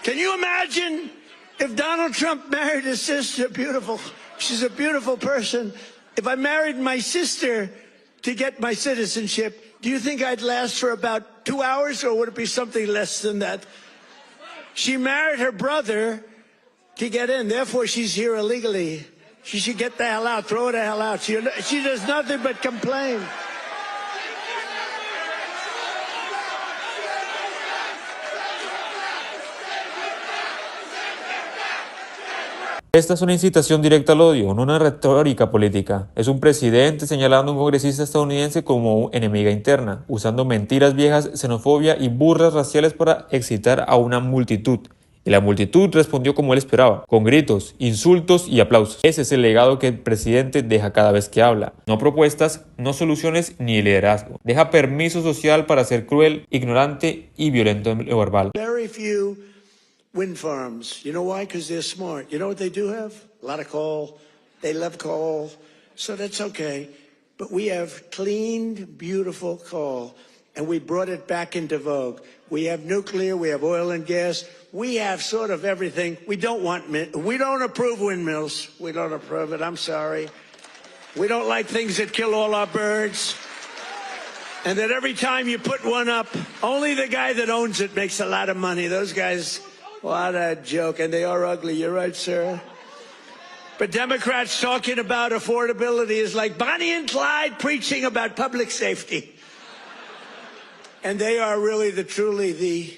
Can you imagine if Donald Trump married his sister? Beautiful. She's a beautiful person. If I married my sister to get my citizenship, do you think I'd last for about 2 hours, or would it be something less than that? She married her brother to get in. Therefore, she's here illegally. She should get the hell out. Throw her the hell out. She does nothing but complain. Esta es una incitación directa al odio, no una retórica política. Es un presidente señalando a un congresista estadounidense como enemiga interna, usando mentiras viejas, xenofobia y burlas raciales para excitar a una multitud. Y la multitud respondió como él esperaba, con gritos, insultos y aplausos. Ese es el legado que el presidente deja cada vez que habla. No propuestas, no soluciones ni liderazgo. Deja permiso social para ser cruel, ignorante y violento en lo verbal. Very few wind farms. You know why? Because they're smart. You know what they do have? A lot of coal. They love coal. So that's okay. But we have cleaned, beautiful coal. And we brought it back into vogue. We have nuclear. We have oil and gas. We have sort of everything. We don't approve windmills. We don't approve it. I'm sorry. We don't like things that kill all our birds. And that every time you put one up, only the guy that owns it makes a lot of money. Those guys... What a joke. And they are ugly. You're right, sir. But Democrats talking about affordability is like Bonnie and Clyde preaching about public safety. And they are really truly the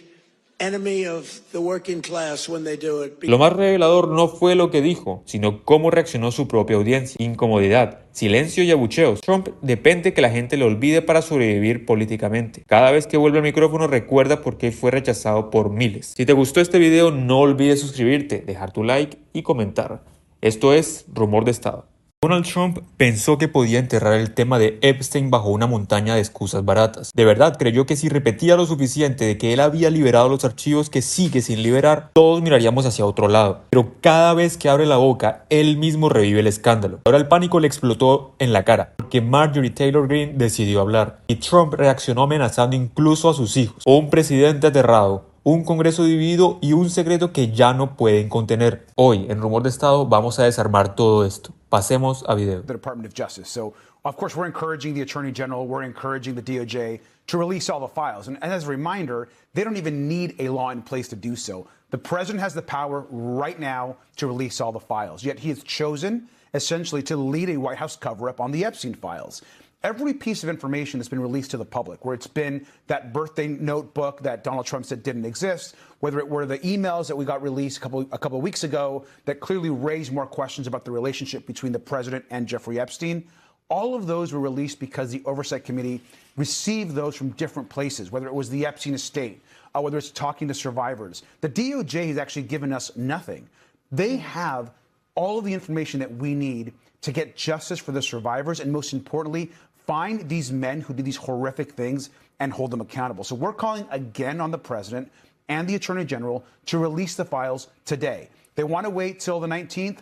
enemy of the working class when they do it. Lo más revelador no fue lo que dijo, sino cómo reaccionó su propia audiencia. Incomodidad, silencio y abucheos. Trump depende que la gente le olvide para sobrevivir políticamente. Cada vez que vuelve al micrófono recuerda por qué fue rechazado por miles. Si te gustó este video, no olvides suscribirte, dejar tu like y comentar. Esto es Rumor de Estado. Donald Trump pensó que podía enterrar el tema de Epstein bajo una montaña de excusas baratas. De verdad creyó que si repetía lo suficiente de que él había liberado los archivos que sigue sin liberar, todos miraríamos hacia otro lado. Pero cada vez que abre la boca, él mismo revive el escándalo. Ahora el pánico le explotó en la cara, porque Marjorie Taylor Greene decidió hablar. Y Trump reaccionó amenazando incluso a sus hijos. Un presidente aterrado, un Congreso dividido y un secreto que ya no pueden contener. Hoy, en Rumor de Estado, vamos a desarmar todo esto. Pasemos a video. The Department of Justice. So, of course, we're encouraging the Attorney General, we're encouraging the DOJ to release all the files. And as a reminder, they don't even need a law in place to do so. The president has the power right now to release all the files. Yet he has chosen, essentially, to lead a White House cover-up on the Epstein files. Every piece of information that's been released to the public, where it's been that birthday notebook that Donald Trump said didn't exist, whether it were the emails that we got released a couple of weeks ago that clearly raised more questions about the relationship between the president and Jeffrey Epstein, all of those were released because the Oversight Committee received those from different places, whether it was the Epstein estate, whether it's talking to survivors. The DOJ has actually given us nothing. They have all of the information that we need to get justice for the survivors and, most importantly, find these men who did these horrific things and hold them accountable. So we're calling again on the president and the attorney general to release the files today. They want to wait till the 19th.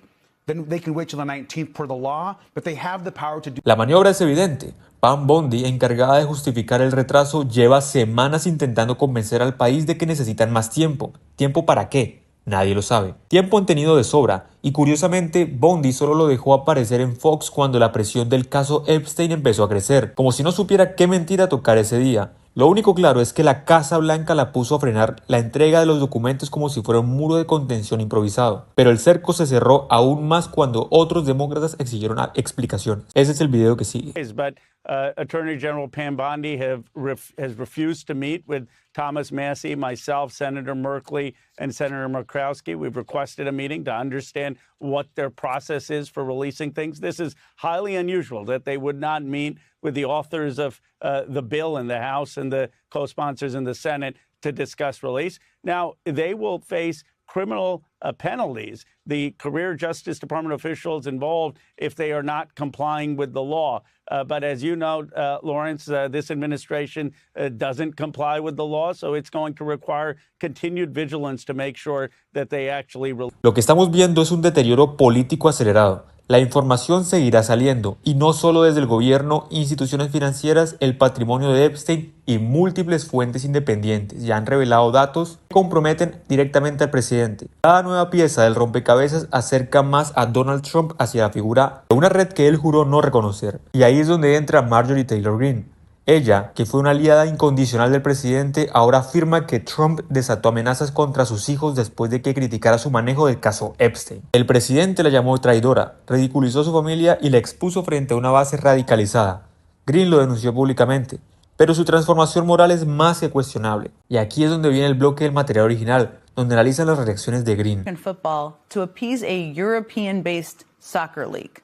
then they can wait till the 19th per the law, but they have the power to do. La maniobra es evidente. Pam Bondi, encargada de justificar el retraso, lleva semanas intentando convencer al país de que necesitan más tiempo. ¿Tiempo para qué? Nadie lo sabe. Tiempo han tenido de sobra, y curiosamente, Bondi solo lo dejó aparecer en Fox cuando la presión del caso Epstein empezó a crecer, como si no supiera qué mentira tocar ese día. Lo único claro es que la Casa Blanca la puso a frenar la entrega de los documentos como si fuera un muro de contención improvisado. Pero el cerco se cerró aún más cuando otros demócratas exigieron explicaciones. Ese es el video que sigue. But Attorney General Pam Bondi has refused to meet with Thomas Massie, myself, Senator Merkley, and Senator Murkowski. We've requested a meeting to understand what their process is for releasing things. This is highly unusual that they would not meet with the authors of the bill in the House and the co-sponsors in the Senate to discuss release. Now, they will face criminal penalties, the career Justice Department officials involved, if they are not complying with the law. But as you know, Lawrence, this administration doesn't comply with the law, so it's going to require continued vigilance to make sure that they actually release. Lo que estamos viendo es un deterioro político acelerado. La información seguirá saliendo, y no solo desde el gobierno, instituciones financieras, el patrimonio de Epstein y múltiples fuentes independientes ya han revelado datos que comprometen directamente al presidente. Cada nueva pieza del rompecabezas acerca más a Donald Trump hacia la figura de una red que él juró no reconocer. Y ahí es donde entra Marjorie Taylor Greene. Ella, que fue una aliada incondicional del presidente, ahora afirma que Trump desató amenazas contra sus hijos después de que criticara su manejo del caso Epstein. El presidente la llamó traidora, ridiculizó a su familia y la expuso frente a una base radicalizada. Greene lo denunció públicamente, pero su transformación moral es más que cuestionable. Y aquí es donde viene el bloque del material original, donde analizan las reacciones de Greene. In football to appease a European-based soccer league.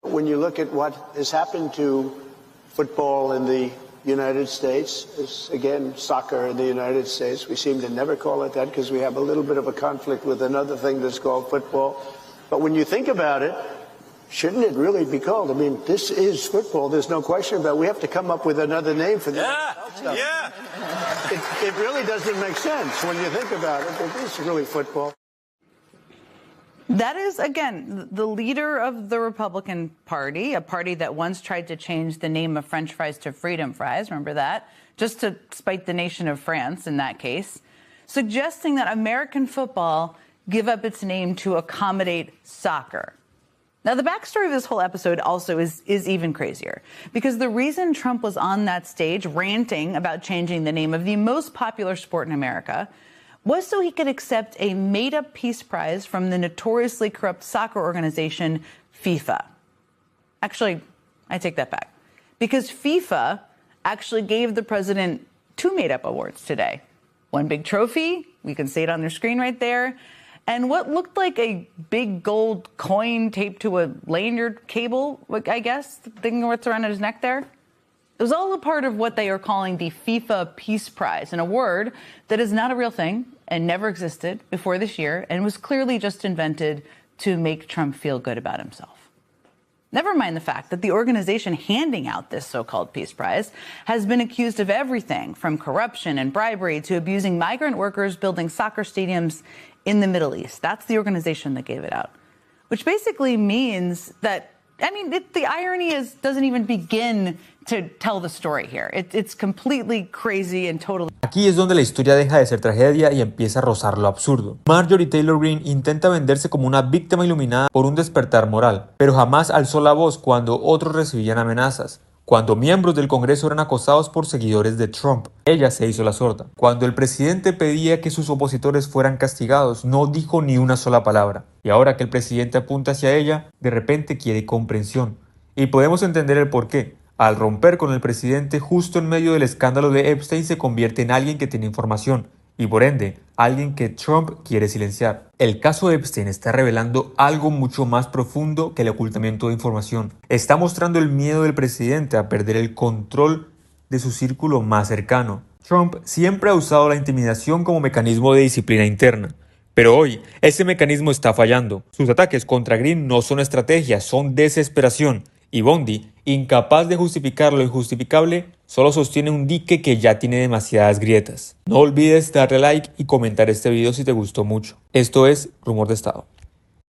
When you look at what has happened to football in the United States, is again soccer in the United States. We seem to never call it that because we have a little bit of a conflict with another thing that's called football. But when you think about it, shouldn't it really be called? I mean, this is football. There's no question about it. We have to come up with another name for this. Yeah. It really doesn't make sense when you think about it. It is really football. That is, again, the leader of the Republican Party, a party that once tried to change the name of French fries to freedom fries, remember that? Just to spite the nation of France in that case, suggesting that American football give up its name to accommodate soccer. Now, the backstory of this whole episode also is even crazier, because the reason Trump was on that stage ranting about changing the name of the most popular sport in America was so he could accept a made-up peace prize from the notoriously corrupt soccer organization FIFA. Actually, I take that back, because FIFA actually gave the president 2 made-up awards today. One big trophy, we can see it on their screen right there, and what looked like a big gold coin taped to a lanyard cable, I guess, the thing that's around his neck there. It was all a part of what they are calling the FIFA Peace Prize, an award that is not a real thing and never existed before this year and was clearly just invented to make Trump feel good about himself. Never mind the fact that the organization handing out this so-called Peace Prize has been accused of everything from corruption and bribery to abusing migrant workers building soccer stadiums in the Middle East. That's the organization that gave it out, which basically means that, I mean, the irony doesn't even begin to tell the story here. It's completely crazy and totally. Aquí es donde la historia deja de ser tragedia y empieza a rozar lo absurdo. Marjorie Taylor Greene intenta venderse como una víctima iluminada por un despertar moral, pero jamás alzó la voz cuando otros recibían amenazas. Cuando miembros del Congreso eran acosados por seguidores de Trump, ella se hizo la sorda. Cuando el presidente pedía que sus opositores fueran castigados, no dijo ni una sola palabra. Y ahora que el presidente apunta hacia ella, de repente quiere comprensión. Y podemos entender el porqué. Al romper con el presidente justo en medio del escándalo de Epstein, se convierte en alguien que tiene información y por ende, alguien que Trump quiere silenciar. El caso de Epstein está revelando algo mucho más profundo que el ocultamiento de información. Está mostrando el miedo del presidente a perder el control de su círculo más cercano. Trump siempre ha usado la intimidación como mecanismo de disciplina interna. Pero hoy, ese mecanismo está fallando. Sus ataques contra Greene no son estrategias, son desesperación. Y Bondi, incapaz de justificar lo injustificable, solo sostiene un dique que ya tiene demasiadas grietas. No olvides darle like y comentar este video si te gustó mucho. Esto es Rumor de Estado.